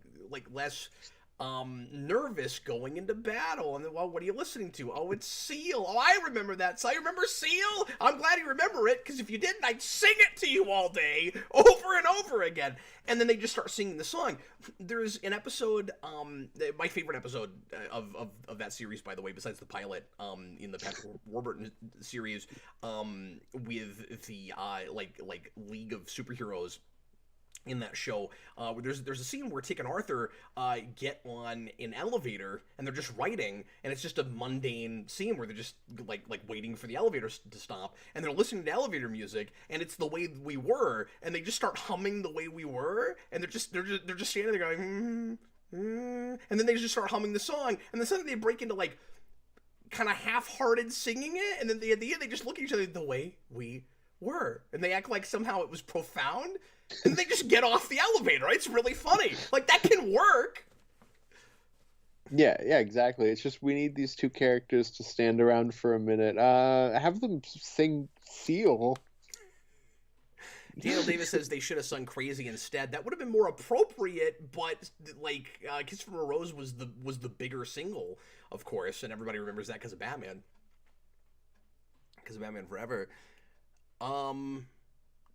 less nervous going into battle. And then, well, what are you listening to? Oh, it's Seal. Oh, I remember that. So I remember Seal. I'm glad you remember it, because if you didn't, I'd sing it to you all day, over and over again. And then they just start singing the song. There's an episode, my favorite episode of that series, by the way, besides the pilot, in the Patrick Warburton series, with the like League of Superheroes. In that show, there's a scene where Tick and Arthur get on an elevator and they're just writing, and it's just a mundane scene where they're just like waiting for the elevator to stop, and they're listening to elevator music, and it's The Way We Were, and they just start humming The Way We Were, and they're just standing there going, and then they just start humming the song, and then suddenly they break into like kind of half-hearted singing it, and then at the end they just look at each other, The Way We Were, and they act like somehow it was profound. And they just get off the elevator. It's really funny. Like, that can work. Yeah, exactly. It's just we need these two characters to stand around for a minute. Have them sing Seal. Daniel Davis says they should have sung Crazy instead. That would have been more appropriate, but like Kiss from a Rose was the bigger single, of course, and everybody remembers that because of Batman. Because of Batman Forever.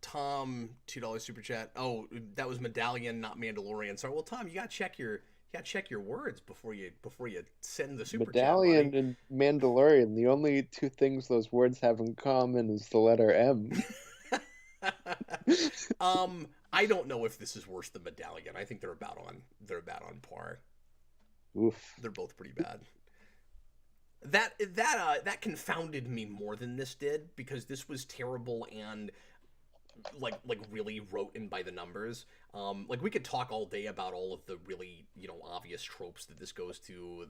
Tom, $2 super chat. Oh, that was Medallion, not Mandalorian. Sorry. Well, Tom, you gotta check your words before you send the super Medallion chat. and Mandalorian. The only two things those words have in common is the letter M. I don't know if this is worse than Medallion. I think they're about on par. Oof. They're both pretty bad. That confounded me more than this did, because this was terrible and like really wrote in by the numbers. Like we could talk all day about all of the really obvious tropes that this goes to.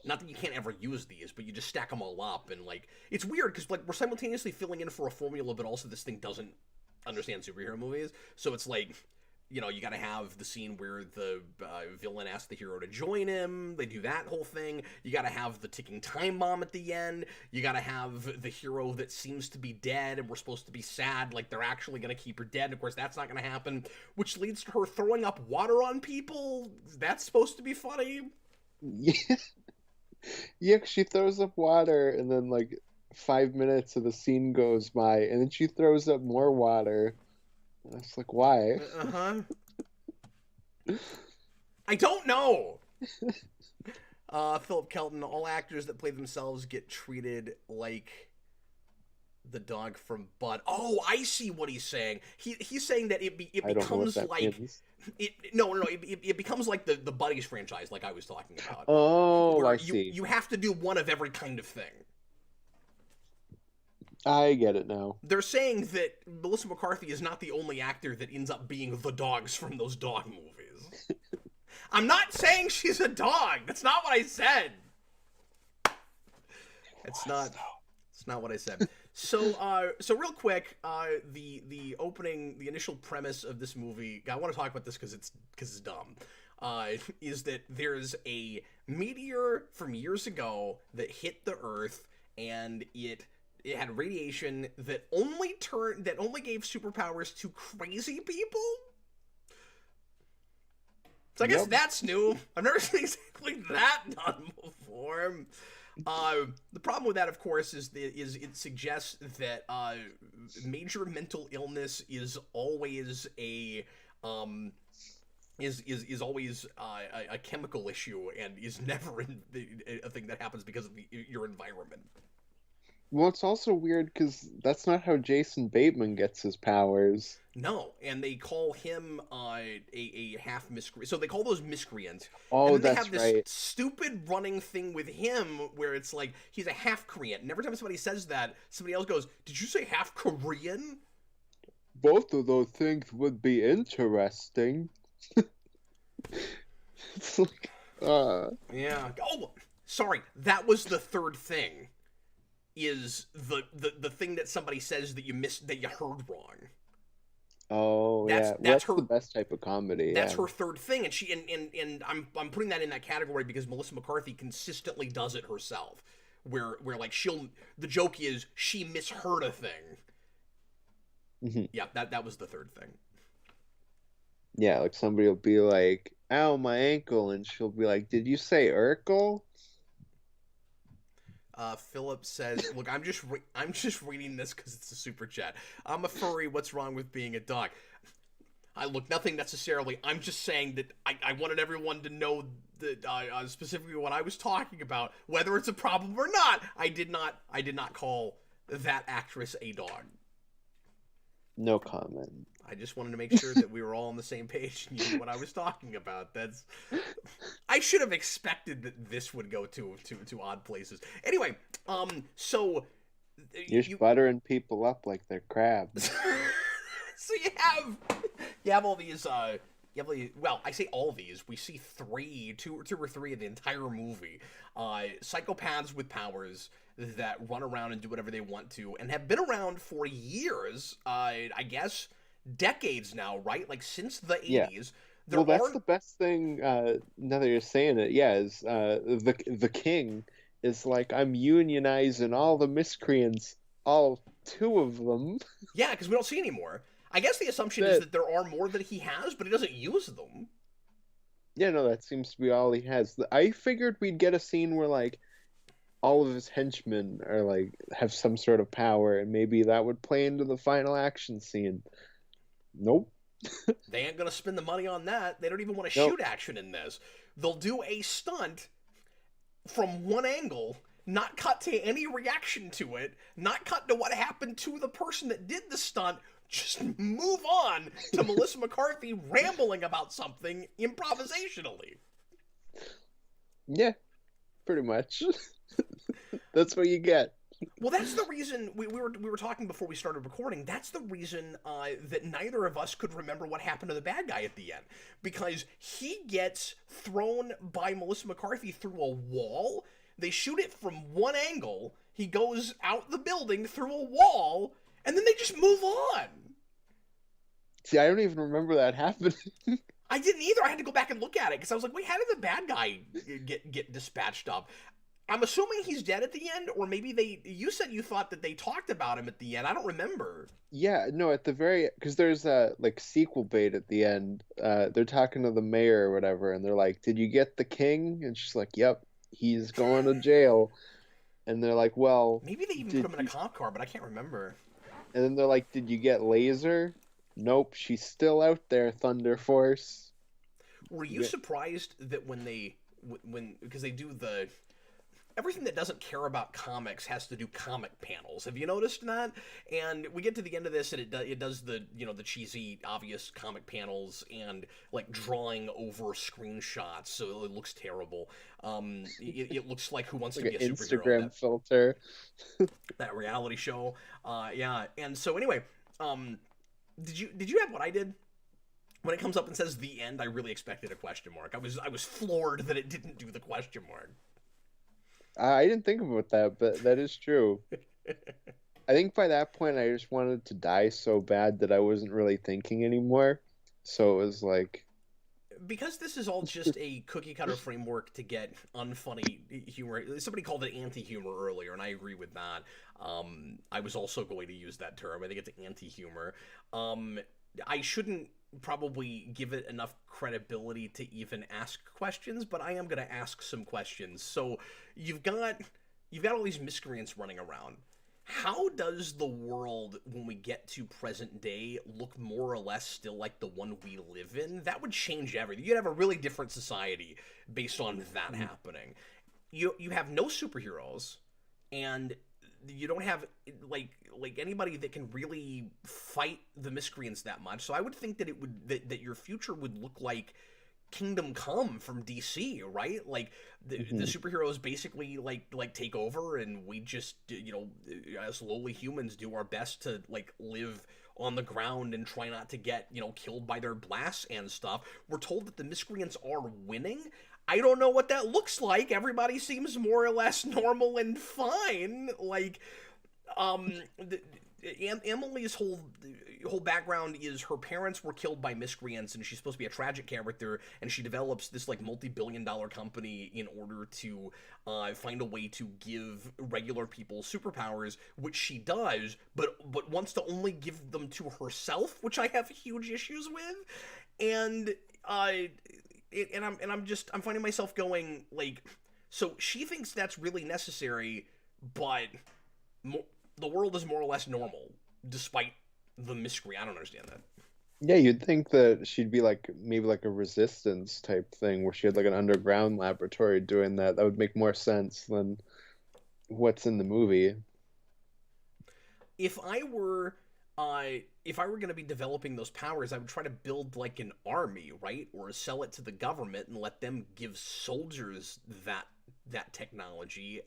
Not that you can't ever use these, but you just stack them all up, and like it's weird because like we're simultaneously filling in for a formula, but also this thing doesn't understand superhero movies. So it's like, you got to have the scene where the villain asks the hero to join him. They do that whole thing. You got to have the ticking time bomb at the end. You got to have the hero that seems to be dead, and we're supposed to be sad, like they're actually going to keep her dead. And of course, that's not going to happen, which leads to her throwing up water on people. That's supposed to be funny. Yeah. Yeah, 'cause she throws up water, and then like 5 minutes of the scene goes by, and then she throws up more water. And it's like, why? Uh-huh. I don't know. Philip Kelton, all actors that play themselves get treated like the dog from Bud. Oh, I see what he's saying. He's saying that it I don't know what becomes that like means. it becomes like the Buddies franchise, like I was talking about, Oh, where I you see. you have to do one of every kind of thing. I get it now. They're saying that Melissa McCarthy is not the only actor that ends up being the dogs from those dog movies. I'm not saying she's a dog. That's not what I said. It's not. It's not what I said. So real quick, the opening, the initial premise of this movie. I want to talk about this because it's dumb. Is that there's a meteor from years ago that hit the Earth, and it had radiation that only gave superpowers to crazy people. So I guess that's new. I've never seen exactly that done before. The problem with that, of course, is it suggests that major mental illness is always a is always a chemical issue and is never a thing that happens because of your environment. Well, it's also weird because that's not how Jason Bateman gets his powers. No, and they call him a half miscreant. So they call those miscreants. And Oh, then they that's have this right. stupid running thing with him where it's like he's a half Korean. And every time somebody says that, somebody else goes, "Did you say half Korean?" Both of those things would be interesting. It's like, Yeah. Oh, sorry. That was the third thing. Is the thing that somebody says that you missed, that you heard wrong. oh That's yeah. Well, that's that's her the best type of comedy. that's Yeah. her third thing, and I'm putting that in that category because Melissa McCarthy consistently does it herself, where like the joke is she misheard a thing. hmm Yeah, that was the third thing. Yeah, like somebody will be like, "Ow, my ankle," and she'll be like, "Did you say Urkel?" Philip says, "Look, I'm just reading this because it's a super chat. I'm a furry. What's wrong with being a dog? I look nothing necessarily. I'm just saying that I wanted everyone to know that specifically what I was talking about, whether it's a problem or not. I did not call that actress a dog. No comment. I just wanted to make sure that we were all on the same page and you knew what I was talking about. I should have expected that this would go to odd places. Anyway, so You're just buttering people up like they're crabs. so you have all these well, I say all these. We see two or three in the entire movie. Psychopaths with powers that run around and do whatever they want to, and have been around for years. I guess decades now, right? Like since the Yeah. 80s. Well, that's the best thing. Now that you're saying it, yeah, is the king is like, I'm unionizing all the miscreants, all two of them. Yeah, because we don't see anymore. I guess the assumption is that there are more that he has, but he doesn't use them. Yeah, no, that seems to be all he has. I figured we'd get a scene where like all of his henchmen are like have some sort of power, and maybe that would play into the final action scene. Nope. They ain't gonna spend the money on that. They don't even want to Nope. shoot action in this. They'll do a stunt from one angle, not cut to any reaction to it, not cut to what happened to the person that did the stunt. Just move on to Melissa McCarthy rambling about something improvisationally. Yeah, pretty much. That's what you get. Well, that's the reason we were talking before we started recording. That's the reason that neither of us could remember what happened to the bad guy at the end, because he gets thrown by Melissa McCarthy through a wall. They shoot it from one angle. He goes out the building through a wall, and then they just move on. See, I don't even remember that happening. I didn't either. I had to go back and look at it because I was like, wait, how did the bad guy get dispatched up? I'm assuming he's dead at the end, or maybe you said you thought that they talked about him at the end. I don't remember. Yeah, no, at the very, because there's a like sequel bait at the end. They're talking to the mayor or whatever, and they're like, "Did you get the king?" And she's like, "Yep." he's going to jail. And they're like, well, Maybe they even put did him in a you? cop car, but I can't remember. And then they're like, did you get Laser? Nope, she's still out there, Thunder Force. Were you surprised that when because they do the everything that doesn't care about comics has to do comic panels. Have you noticed that? And we get to the end of this, and it does the the cheesy, obvious comic panels and like drawing over screenshots, so it looks terrible. It looks like Who Wants to Like Be a an Superhero, Instagram filter. that reality show. Yeah. And so anyway, did you have what I did? When it comes up and says the end, I really expected a question mark. I was floored that it didn't do the question mark. I didn't think about that, but that is true. I think by that point, I just wanted to die so bad that I wasn't really thinking anymore. So it was like, Because this is all just a cookie cutter framework to get unfunny humor. Somebody called it anti-humor earlier, and I agree with that. I was also going to use that term. I think it's anti-humor. I shouldn't probably give it enough credibility to even ask questions, but I am going to ask some questions. So you've got you've got all these miscreants running around. How does the world, when we get to present day, look more or less still like the one we live in? That would change everything. You'd have a really different society based on that happening. You have no superheroes, and you don't have like anybody that can really fight the miscreants that much. So I would think that it would that your future would look like Kingdom Come from DC, right? Like the mhm. superheroes basically like take over, and we just as lowly humans do our best to like live on the ground and try not to get killed by their blasts and stuff. We're told that the miscreants are winning. I don't know what that looks like. Everybody seems more or less normal and fine. Like the, Emily's whole background is her parents were killed by miscreants, and she's supposed to be a tragic character, and she develops this like multi-billion-dollar company in order to find a way to give regular people superpowers, which she does, but wants to only give them to herself, which I have huge issues with, and I'm finding myself going like, so she thinks that's really necessary, but mo- the world is more or less normal despite the mystery. I don't understand that. Yeah, you'd think that she'd be like maybe like a resistance type thing where she had like an underground laboratory doing that. That would make more sense than what's in the movie. If I were if I were going to be developing those powers, I would try to build like an army, right? Or sell it to the government and let them give soldiers that technology,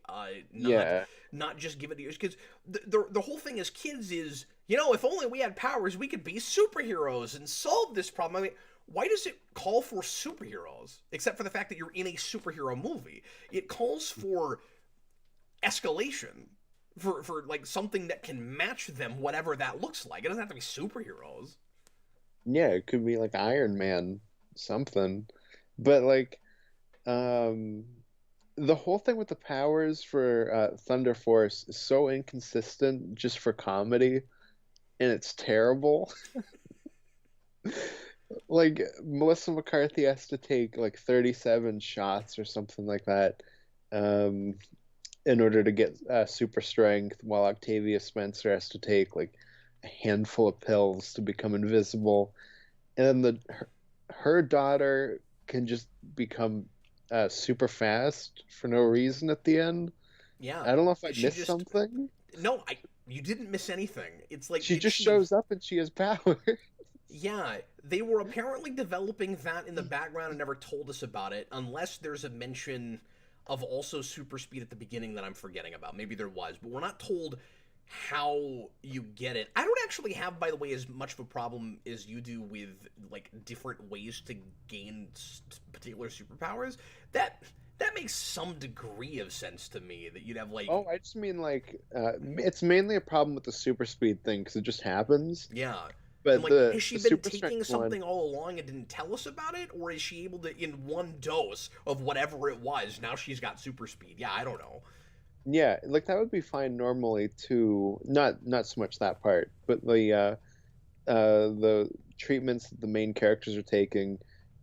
Yeah. not just give it to you. Because the whole thing as kids is, if only we had powers, we could be superheroes and solve this problem. I mean, why does it call for superheroes? Except for the fact that you're in a superhero movie. It calls for escalation for like something that can match them, whatever that looks like. It doesn't have to be superheroes. Yeah, it could be like Iron Man, something. But like um the whole thing with the powers for Thunder Force is so inconsistent just for comedy, and it's terrible. Like Melissa McCarthy has to take like 37 shots or something like that, um, in order to get super strength, while Octavia Spencer has to take like a handful of pills to become invisible. And then her daughter can just become super fast for no reason at the end. Yeah, I don't know if I she missed just something. no, I you didn't miss anything. It's like She just shows up and she has power. yeah, they were apparently developing that in the background and never told us about it, unless there's a mention of also super speed at the beginning that I'm forgetting about. Maybe there was, but we're not told how you get it. I don't actually have, by the way, as much of a problem as you do with like different ways to gain particular superpowers. That makes some degree of sense to me. That you'd have like Oh, I just mean like it's mainly a problem with the super speed thing because it just happens. yeah. And But like, has she the been super strength taking one, something all along and didn't tell us about it, or is she able to, in one dose of whatever it was, now she's got super speed? Yeah, I don't know. yeah, like that would be fine normally too. Not so much that part, but the treatments that the main characters are taking,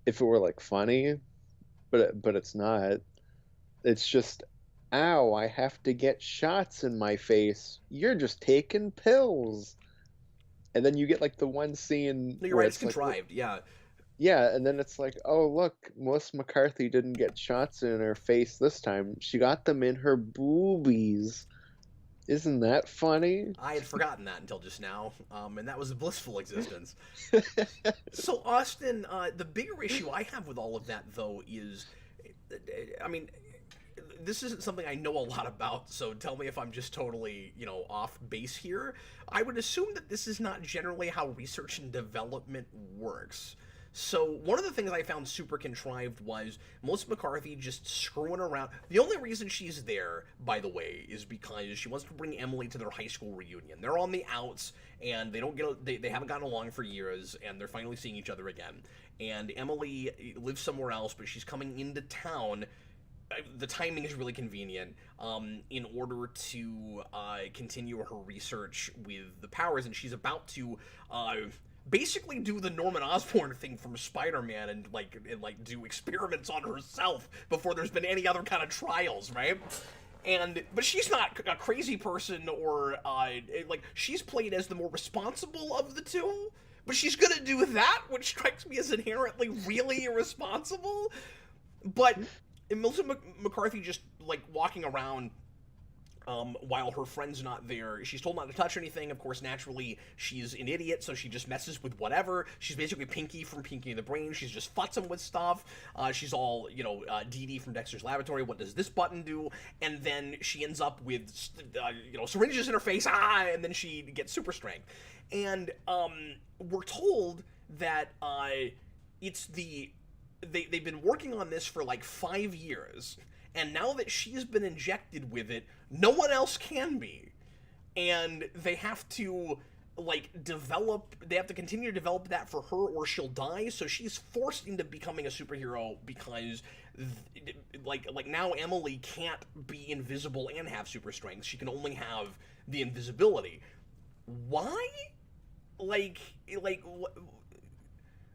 if it were like funny, but it's not. It's just, ow, I have to get shots in my face. You're just taking pills. And then you get like the one scene No, you're where right. It's it's like, contrived. Yeah. yeah, and then it's like, oh, look, Melissa McCarthy didn't get shots in her face this time. She got them in her boobies. Isn't that funny? I had forgotten that until just now, and that was a blissful existence. So, Austin, the bigger issue I have with all of that, though, is, I mean, this isn't something I know a lot about, so tell me if I'm just totally, off base here. I would assume that this is not generally how research and development works. So one of the things I found super contrived was Melissa McCarthy just screwing around. The only reason she's there, by the way, is because she wants to bring Emily to their high school reunion. They're on the outs, and they haven't gotten along for years, and they're finally seeing each other again. And Emily lives somewhere else, but she's coming into town. The timing is really convenient, in order to continue her research with the powers, and she's about to basically do the Norman Osborn thing from Spider-Man and do experiments on herself before there's been any other kind of trials, right? But she's not a crazy person, or she's played as the more responsible of the two. But she's gonna do that, which strikes me as inherently really irresponsible. But Melissa McCarthy just walking around, while her friend's not there. She's told not to touch anything. Of course, naturally, she's an idiot, so she just messes with whatever. She's basically Pinky from Pinky and the Brain. She's just futzing with stuff. She's all, Dee Dee from Dexter's Laboratory. What does this button do? And then she ends up with, syringes in her face. And then she gets super strength. And we're told that they've been working on this for 5 years, and now that she's been injected with it, no one else can be. And they have to continue to develop that for her, or she'll die. So she's forced into becoming a superhero because now Emily can't be invisible and have super strength. She can only have the invisibility. Why?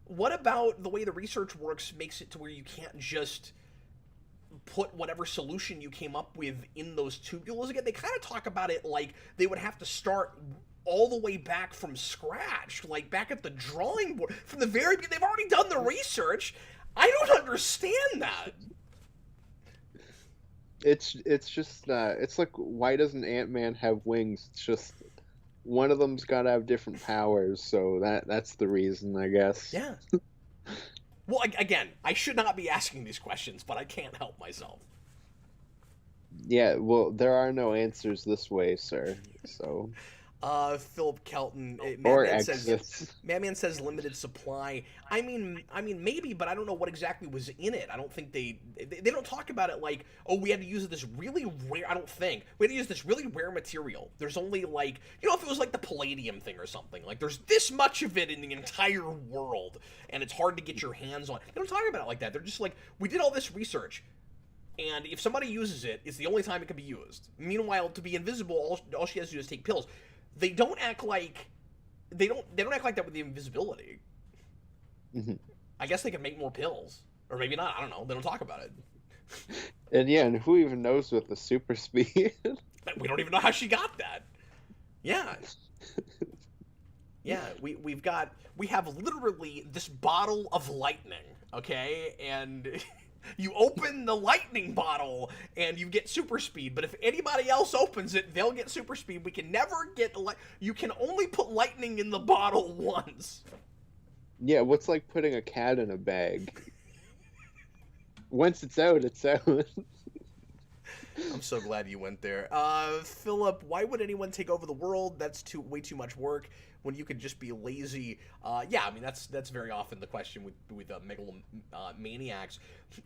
What about the way the research works makes it to where you can't just put whatever solution you came up with in those tubules again? They kind of talk about it like they would have to start all the way back from scratch, back at the drawing board from the very beginning. They've already done the research. I don't understand that. It's just it's like, why doesn't Ant-Man have wings? It's just one of them's got to have different powers, so that's the reason, I guess. Yeah. Well, again, I should not be asking these questions, but I can't help myself. Yeah, well, there are no answers this way, sir. So. Philip Kelton. Madman says limited supply. I mean, maybe, but I don't know what exactly was in it. I don't think they don't talk about it like, oh, we had to use this really rare. I don't think we had to use this really rare material. There's only if it was the palladium thing or something. There's this much of it in the entire world, and it's hard to get your hands on. They don't talk about it like that. They're just we did all this research. And if somebody uses it, it's the only time it can be used. Meanwhile, to be invisible, all she has to do is take pills. They don't act like they don't act like that with the invisibility. Mm-hmm. I guess they can make more pills, or maybe not. I don't know. They don't talk about it. And who even knows with the super speed? We don't even know how she got that. Yeah. Yeah, we have literally this bottle of lightning, okay? And you open the lightning bottle and you get super speed, but if anybody else opens it, they'll get super speed. We can never get you can only put lightning in the bottle once. Yeah, what's like putting a cat in a bag? Once it's out, it's out. I'm so glad you went there. Philip, why would anyone take over the world? That's way too much work when you could just be lazy. Yeah, I mean that's very often the question with megalomaniacs.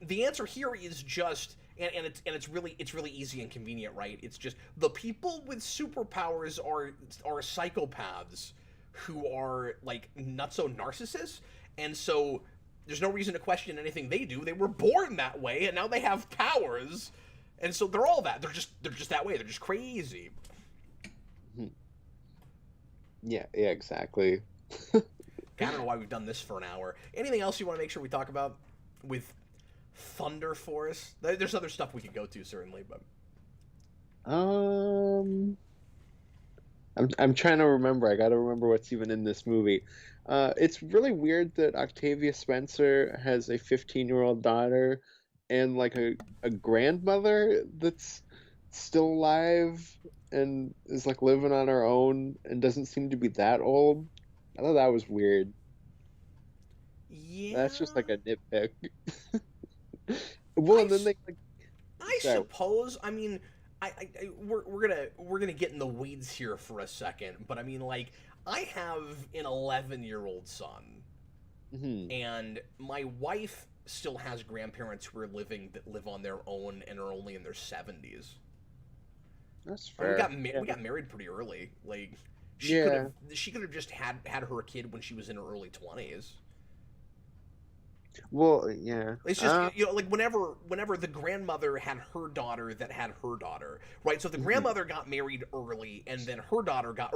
The answer here is just, and it's really easy and convenient, right? It's just the people with superpowers are psychopaths who are nutso narcissists, and so there's no reason to question anything they do. They were born that way, and now they have powers. And so they're all that. They're just that way. They're just crazy. Yeah, exactly. I don't know why we've done this for an hour. Anything else you want to make sure we talk about with Thunder Force. There's other stuff we could go to certainly, but Um, I'm trying to remember. I got to remember what's even in this movie. It's really weird that Octavia Spencer has a 15-year-old daughter and like a grandmother that's still alive and is like living on her own and doesn't seem to be that old. I thought that was weird. That's just yeah, like a nitpick. Well, I and then they like, I sorry. suppose. I mean, we're gonna get in the weeds here for a second, but I mean, like, I have an 11-year-old son, Hmm. and my wife still has grandparents who are living that live on their own and are only in their 70s. That's And fair. we got married pretty early. Like, Yeah. she could have just had her kid when she was in her early 20s. Well, yeah. It's just, you know, like whenever the grandmother had her daughter that had her daughter, right? So if the Mhm. grandmother got married early, and then her daughter got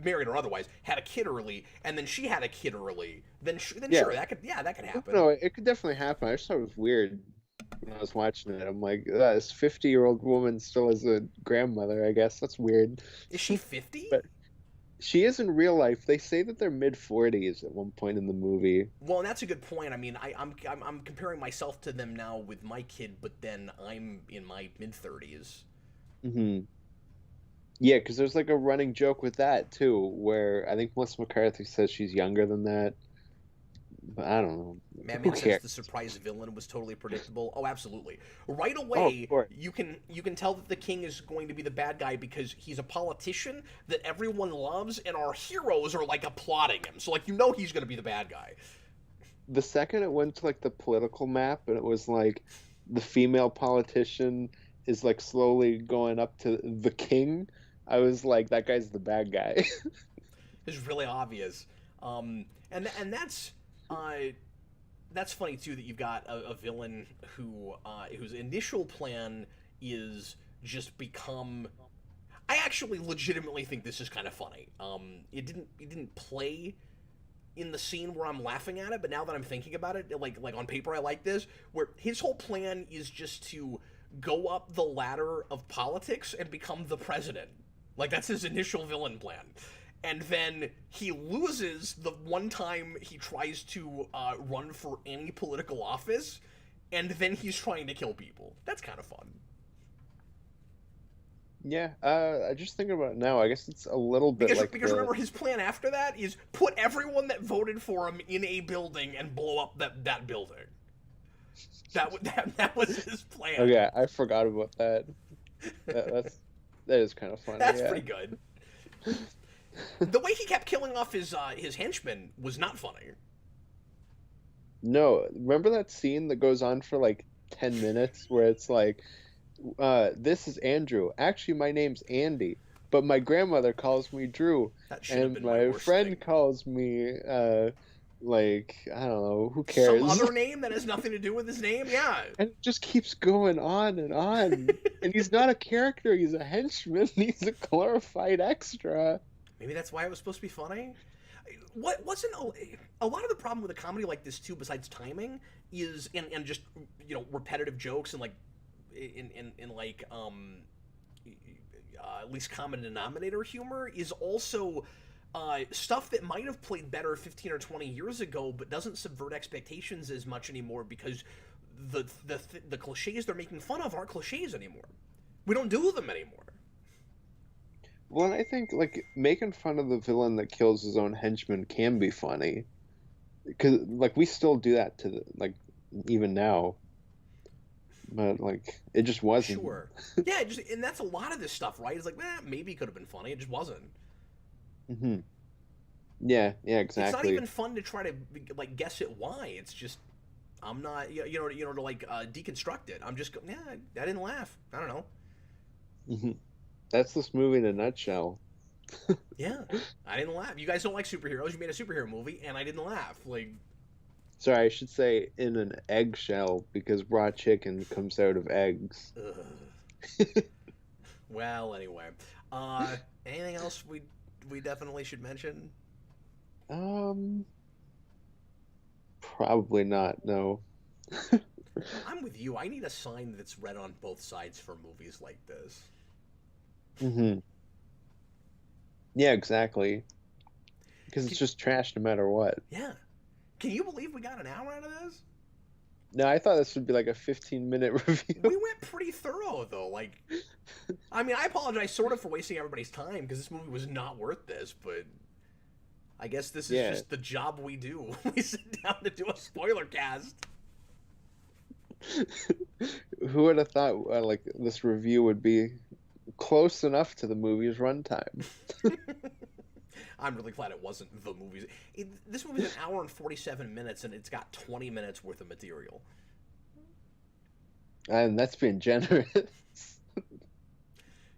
married or otherwise had a kid early, and then she had a kid early, then Yeah. sure, that could happen. No, it could definitely happen. I just thought it was weird when I was watching it. I'm like, this 50-year-old woman still is a grandmother, I guess. That's weird. Is she 50? But she is in real life. They say that they're mid 40s at one point in the movie. Well, and that's a good point. I mean, I'm comparing myself to them now with my kid, but then I'm in my mid 30s. Hmm. Yeah, because there's like a running joke with that too, where I think Melissa McCarthy says she's younger than that. But I don't know. Who Madman says cares? the surprise villain was totally predictable. Oh, absolutely. Right Oh, of away, course. you can tell that the king is going to be the bad guy because he's a politician that everyone loves, and our heroes are like applauding him. So like you know he's going to be the bad guy. The second it went to like the political map and it was like the female politician is like slowly going up to the king, I was like, that guy's the bad guy. It's really obvious. And uh, that's funny too that you've got a villain whose initial plan is just become. I actually legitimately think this is kind of funny. It didn't play in the scene where I'm laughing at it, but now that I'm thinking about it, like on paper, I like this. Where his whole plan is just to go up the ladder of politics and become the president. Like that's his initial villain plan. And then he loses the one time he tries to run for any political office, and then he's trying to kill people. That's kind of fun. Yeah, I just thinking about it now. I guess it's a little bit like Because the remember his plan after that is put everyone that voted for him in a building and blow up that building. That was his plan. okay, I forgot about that. That is kind of funny, That's yeah. pretty good. The way he kept killing off his henchmen was not funny. No, remember that scene that goes on for like 10 minutes where it's like, this is Andrew. Actually, my name's Andy, but my grandmother calls me Drew, That should have and been my my worst friend thing. calls me, like, I don't know, who Some cares? other name that has nothing to do with his name, yeah. And it just keeps going on and on. And he's not a character, he's a henchman, he's a glorified extra. Maybe that's why it was supposed to be funny. What wasn't a lot of the problem with a comedy like this too, besides timing, is and just repetitive jokes and like in like least common denominator humor is also stuff that might have played better 15 or 20 years ago, but doesn't subvert expectations as much anymore because the cliches they're making fun of aren't cliches anymore. We don't do them anymore. Well, and I think, like, making fun of the villain that kills his own henchman can be funny. Because, like, we still do that to, like, even now. But, like, it just wasn't. Sure. Yeah, and that's a lot of this stuff, right? It's like, maybe it could have been funny. It just wasn't. Hmm. Yeah, yeah, It's not exactly. even fun to try to like guess it why. It's just I'm not to like deconstruct it. I'm just yeah, I didn't laugh. I don't know. Hmm. That's this movie in a nutshell. Yeah, I didn't laugh. You guys don't like superheroes. You made a superhero movie, and I didn't laugh. Like, Sorry, I should say in an eggshell because raw chicken comes out of eggs. ugh. Well, anyway. Anything else we definitely should mention? Um, Probably not, no. you, I need a sign that's read on both sides for movies like this. Hmm. Yeah, exactly. Because it's Can, just trash no matter what. yeah. Can you believe we got an hour out of this? No, I thought this would be like a 15-minute review. We went pretty thorough, though. Like, I mean, I apologize sort of for wasting everybody's time because this movie was not worth this, but I guess this is Yeah. just the job we do. We sit down to do a spoiler cast. Who would have thought like this review would be close enough to the movie's runtime? I'm really glad it wasn't the movie. This movie's an hour and 47 minutes, and it's got 20 minutes worth of material. And that's being generous.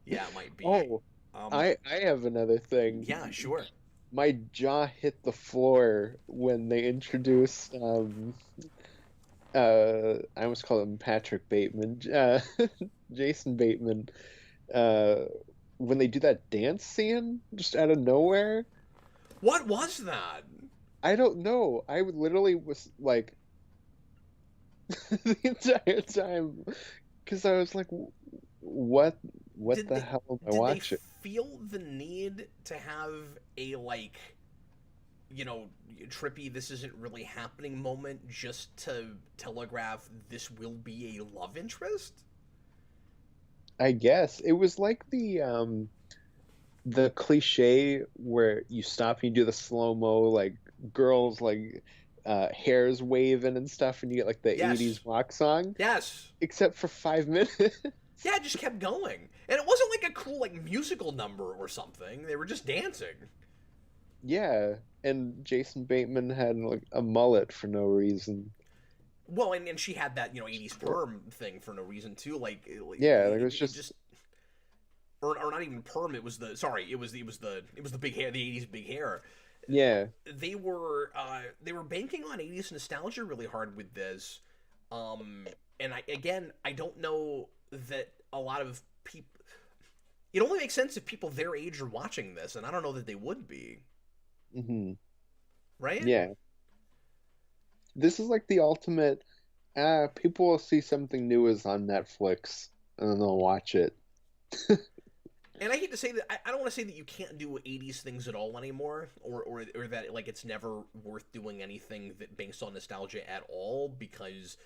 Yeah, it might be. Oh, I have another thing. Yeah, sure. My jaw hit the floor when they introduced I almost call him Patrick Bateman, Jason Bateman, uh when they do that dance scene just out of nowhere. What was that? I don't know. I literally was like the entire time because I was like, what the hell am I Did they watching? feel the need to have a, like, you know, trippy, this isn't really happening moment just to telegraph this will be a love interest? I guess it was like the cliche where you stop and you do the slow-mo like girls like hairs waving and stuff and you get like the Yes. 80s rock song Yes. except for 5 minutes. Yeah, it just kept going. And it wasn't like a cool, like, musical number or something. They were just dancing. Yeah, and Jason Bateman had like a mullet for no reason. Well, and she had that, 80s perm thing for no reason, too. Yeah, like it was just or not even perm. It was the big hair, the 80s big hair. yeah. They were banking on 80s nostalgia really hard with this. And I don't know that a lot of people. It only makes sense if people their age are watching this, and I don't know that they would be, Hmm. right? Yeah. This is like the ultimate people will see something new is on Netflix and then they'll watch it. And I hate to say that I don't want to say that you can't do 80s things at all anymore, or that like it's never worth doing anything that banks on nostalgia at all, because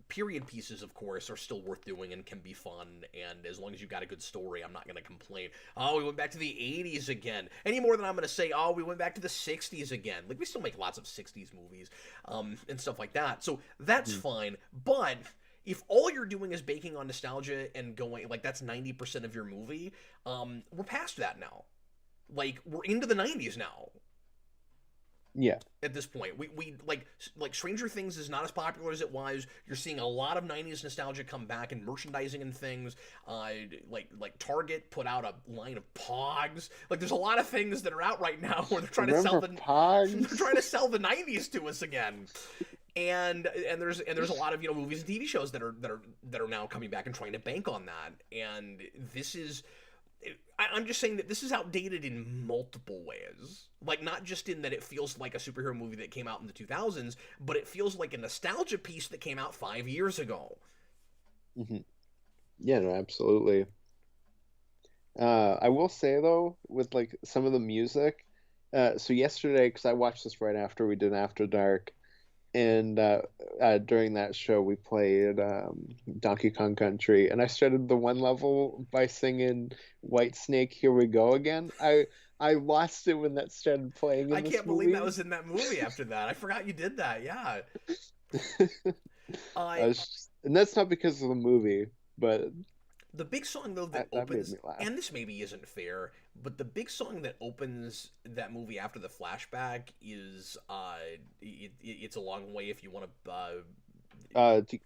period pieces, of course, are still worth doing and can be fun, and as long as you got a good story, I'm not going to complain. Oh, we went back to the 80s again. Any more than I'm going to say, oh, we went back to the 60s again. Like, we still make lots of 60s movies and stuff like that, so that's fine, but if all you're doing is baking on nostalgia and going, like, that's 90% of your movie, we're past that now. Like, we're into the 90s now. Yeah. At this point, we like Stranger Things is not as popular as it was. You're seeing a lot of 90s nostalgia come back in merchandising and things. Like Target put out a line of Pogs. Like, there's a lot of things that are out right now where they're trying to sell the Pogs? they're trying to sell the 90s to us again. And there's a lot of movies and TV shows that are now coming back and trying to bank on that. And this is, I'm just saying that this is outdated in multiple ways. Like, not just in that it feels like a superhero movie that came out in the 2000s, but it feels like a nostalgia piece that came out 5 years ago. Hmm. Yeah, no, absolutely. I will say though, with like some of the music, so yesterday, because I watched this right after we did After Dark, and during that show we played Donkey Kong Country, and I started the one level by singing White Snake, Here We Go Again. I lost it when that started playing in I this can't movie. believe that was in that movie after that. I forgot you did that, yeah. And that's not because of the movie, but The big song, though, that that made opens, me laugh. and this maybe isn't fair, but the big song that opens that movie after the flashback is, it's a long way if you want to, Do-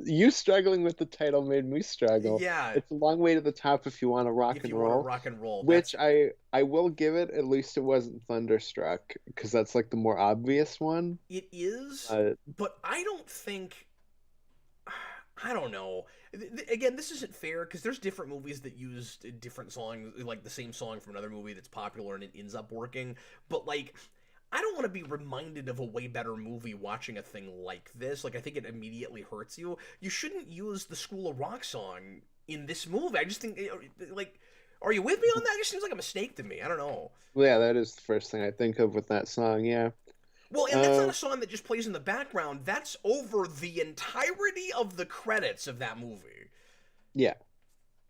You struggling with the title made me struggle. yeah, It's a long way to the top if you want to rock if and you want to roll. rock and roll. Which I will give it. At least it wasn't Thunderstruck because that's like the more obvious one. It is, Uh, but I don't think, I don't know. Again, this isn't fair because there's different movies that use different songs, like the same song from another movie that's popular and it ends up working. But, like, I don't want to be reminded of a way better movie watching a thing like this. Like, I think it immediately hurts you. You shouldn't use the School of Rock song in this movie. I just think, like, are you with me on that? It just seems like a mistake to me. I don't know. Well, yeah, that is the first thing I think of with that song. Yeah. Well, and that's not Uh, a song that just plays in the background. That's over the entirety of the credits of that movie. yeah.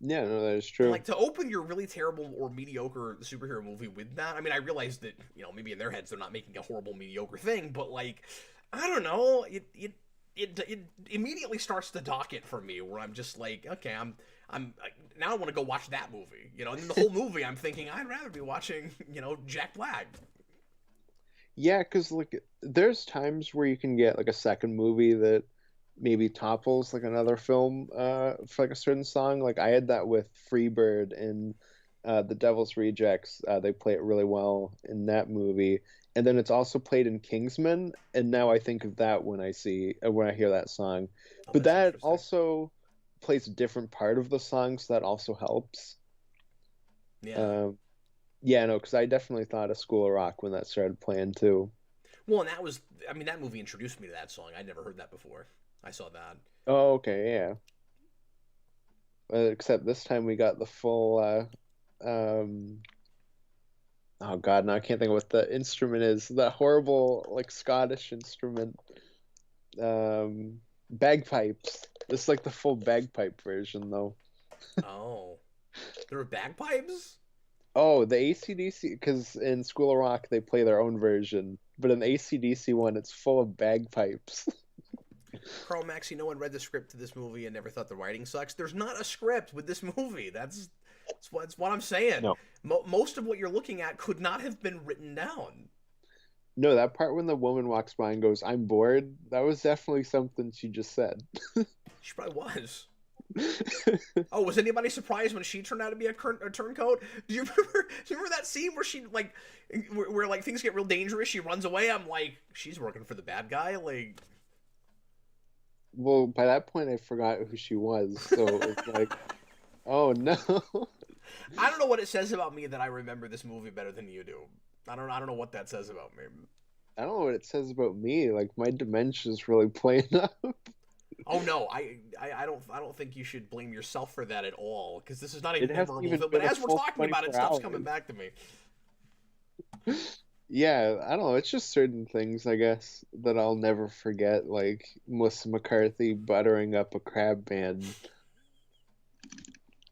Yeah, no, that is And true. like to open your really terrible or mediocre superhero movie with that, I mean, I realize that maybe in their heads they're not making a horrible mediocre thing, but like, I don't know, it immediately starts the docket for me where I'm just like, okay, I'm now I want to go watch that movie, and in the whole movie I'm thinking I'd rather be watching Jack Black. Yeah, because like there's times where you can get like a second movie that maybe topples like another film for like a certain song. Like I had that with Freebird and The Devil's Rejects. They play it really well in that movie. And then it's also played in Kingsman, and now I think of that when I hear that song. Oh, But that's that interesting. also plays a different part of the song, so that also helps. Yeah. Um, yeah, no, because I definitely thought of School of Rock when that started playing too. Well, and that was, I mean, that movie introduced me to that song. I'd never heard that before. I saw that. Oh, okay, yeah. Except this time we got the full um oh God, now I can't think of what the instrument is. That horrible like Scottish instrument. Bagpipes. This is like the full bagpipe version though. Oh, there were bagpipes. Oh, the AC/DC, because in School of Rock they play their own version, but in the AC/DC one it's full of bagpipes. Carl Maxey, no one read the script to this movie and never thought the writing sucks. There's not a script with this movie. That's what I'm saying. No. Most of what you're looking at could not have been written down. No, that part when the woman walks by and goes, "I'm bored," that was definitely something she just said. She probably was. Oh, was anybody surprised when she turned out to be a turncoat? Do you remember? Do you remember that scene where she like, where like things get real dangerous? She runs away. I'm like, she's working for the bad guy. Like, Well, by that point, I forgot who she was, so it's like, oh no. I don't know what it says about me that I remember this movie better than you do. I don't know what that says about me. I don't know what it says about me. Like my dementia's really playing up. Oh no, I don't think you should blame yourself for that at all because this is not a It hasn't memorable even film. But been a as we're full talking about it, 24 stuff's coming hours. back to me. Yeah, I don't know. It's just certain things, I guess, that I'll never forget, like Melissa McCarthy buttering up a crab man.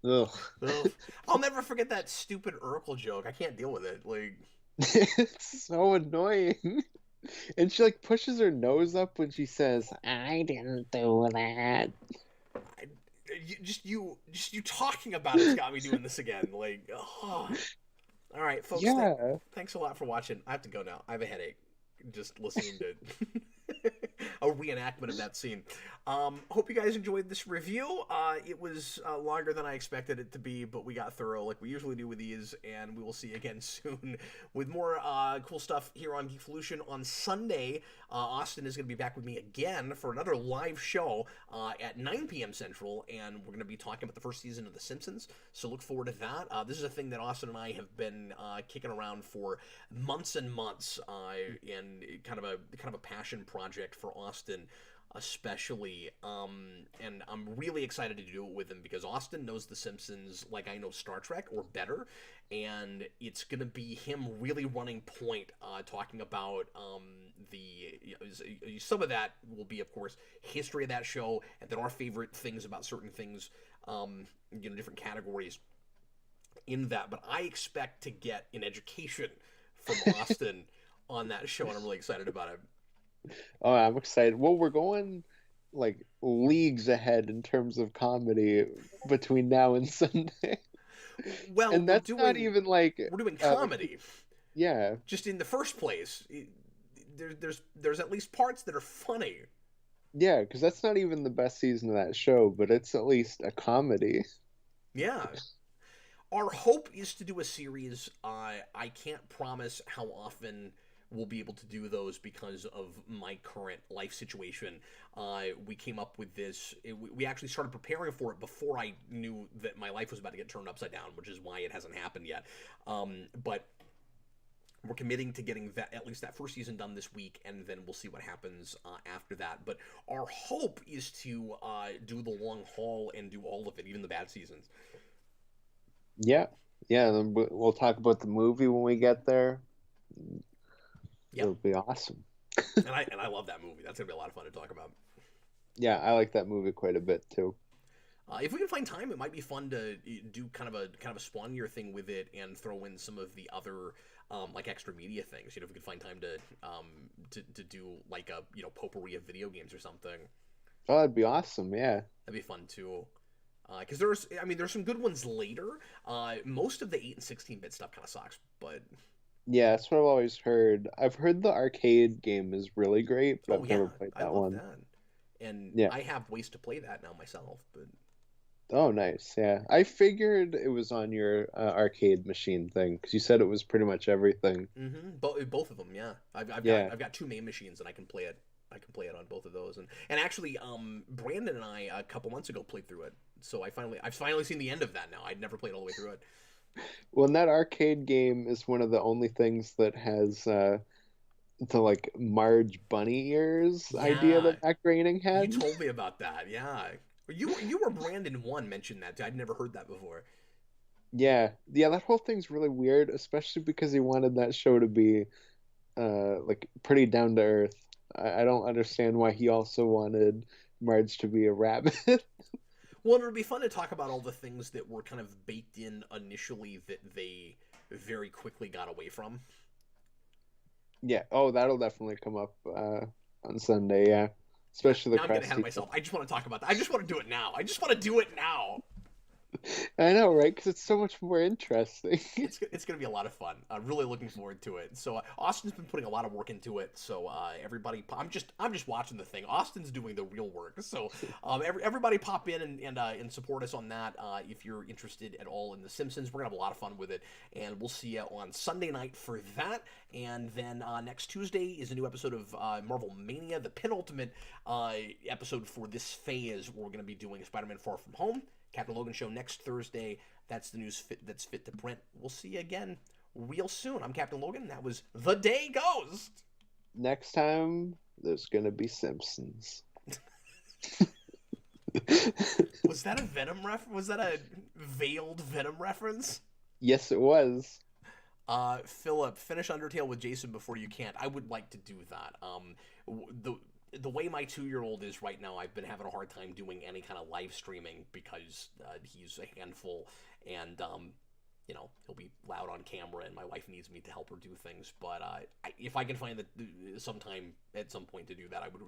Ugh. Ugh. I'll never forget that stupid Urkel joke. I can't deal with it. Like, It's so annoying. And she like pushes her nose up when she says, "I didn't do that." I, just you talking about it's got me doing this again. Like, oh. All right, folks. Yeah. Thanks a lot for watching. I have to go now. I have a headache. Just listening to a reenactment of that scene. Hope you guys enjoyed this review. It was longer than I expected it to be, but we got thorough like we usually do with these, and we will see you again soon with more cool stuff here on Geekvolution on Sunday. Austin is going to be back with me again for another live show at 9 p.m. Central, and we're going to be talking about the first season of The Simpsons. So look forward to that. This is a thing that Austin and I have been kicking around for months and months, and kind of a passion project for Austin especially, and I'm really excited to do it with him because Austin knows The Simpsons like I know Star Trek or better, and it's gonna be him really running point, talking about some of that will be of course history of that show, and then our favorite things about certain things, different categories in that. But I expect to get an education from Austin on that show, and I'm really excited about it. Oh, I'm excited. Well, we're going like leagues ahead in terms of comedy between now and Sunday. Well, And that's not even we're doing like comedy. yeah. Just in the first place, there's at least parts that are funny. Yeah, because that's not even the best season of that show, but it's at least a comedy. Yeah. Our hope is to do a series. I can't promise how often we'll be able to do those because of my current life situation. We came up with this. We actually started preparing for it before I knew that my life was about to get turned upside down, which is why it hasn't happened yet. But We're committing to getting that, at least that first season, done this week, and then we'll see what happens after that. But our hope is to do the long haul and do all of it, even the bad seasons. Yeah, yeah. Then we'll talk about the movie when we get there. Yep. It'll be awesome. And I love that movie. That's gonna be a lot of fun to talk about. Yeah, I like that movie quite a bit too. If we can find time, it might be fun to do kind of a Swan-year thing with it and throw in some of the other like extra media things. If we could find time to do like a potpourri of video games or something, Oh, that'd be awesome. Yeah. that'd be fun too. Because there's some good ones later. Most of the 8 and 16-bit stuff kind of sucks, but Yeah, that's what I've always heard. I've heard the arcade game is really great, but oh I've yeah, never played I that love one. that. And Yeah. I have ways to play that now myself, but Oh, nice. Yeah. I figured it was on your arcade machine thing because you said it was pretty much everything. both of them, yeah. I've got Yeah. I've got two main machines and I can play it. I can play it on both of those, and actually, Brandon and I a couple months ago played through it. So I've finally seen the end of that now. I'd never played all the way through it. Well, and that arcade game is one of the only things that has the like Marge bunny ears idea Yeah, that Matt Groening you had. told me about that. Yeah, you were Brandon one mentioned that. I'd never heard that before. Yeah. Yeah, that whole thing's really weird, especially because he wanted that show to be like pretty down to earth. I don't understand why he also wanted Marge to be a rabbit. Well, it would be fun to talk about all the things that were kind of baked in initially that they very quickly got away from. Yeah. Oh, that'll definitely come up on Sunday. Yeah, Yeah, especially the now I'm getting ahead of crusty myself. I just want to talk about that. I just want to do it now. I just want to do it now. I know, right? Because it's so much more interesting. It's gonna be a lot of fun. Really looking forward to it. So Austin's been putting a lot of work into it. So everybody, I'm just watching the thing. Austin's doing the real work. So everybody pop in and support us on that. If you're interested at all in The Simpsons, we're gonna have a lot of fun with it, and we'll see you on Sunday night for that. And then next Tuesday is a new episode of Marvel Mania, the penultimate episode for this phase. We're gonna be doing Spider-Man: Far From Home. Captain Logan show next Thursday. That's the news that's fit to print. We'll see you again real soon. I'm Captain Logan. That was The Day Ghost. Next time, there's gonna be Simpsons. Was that a Venom Was that a veiled Venom reference? Yes, it was. Philip, finish Undertale with Jason before you can't. I would like to do that. The way my 2-year-old is right now, I've been having a hard time doing any kind of live streaming because he's a handful, and he'll be loud on camera, and my wife needs me to help her do things. But if I can find sometime at some point to do that, I would really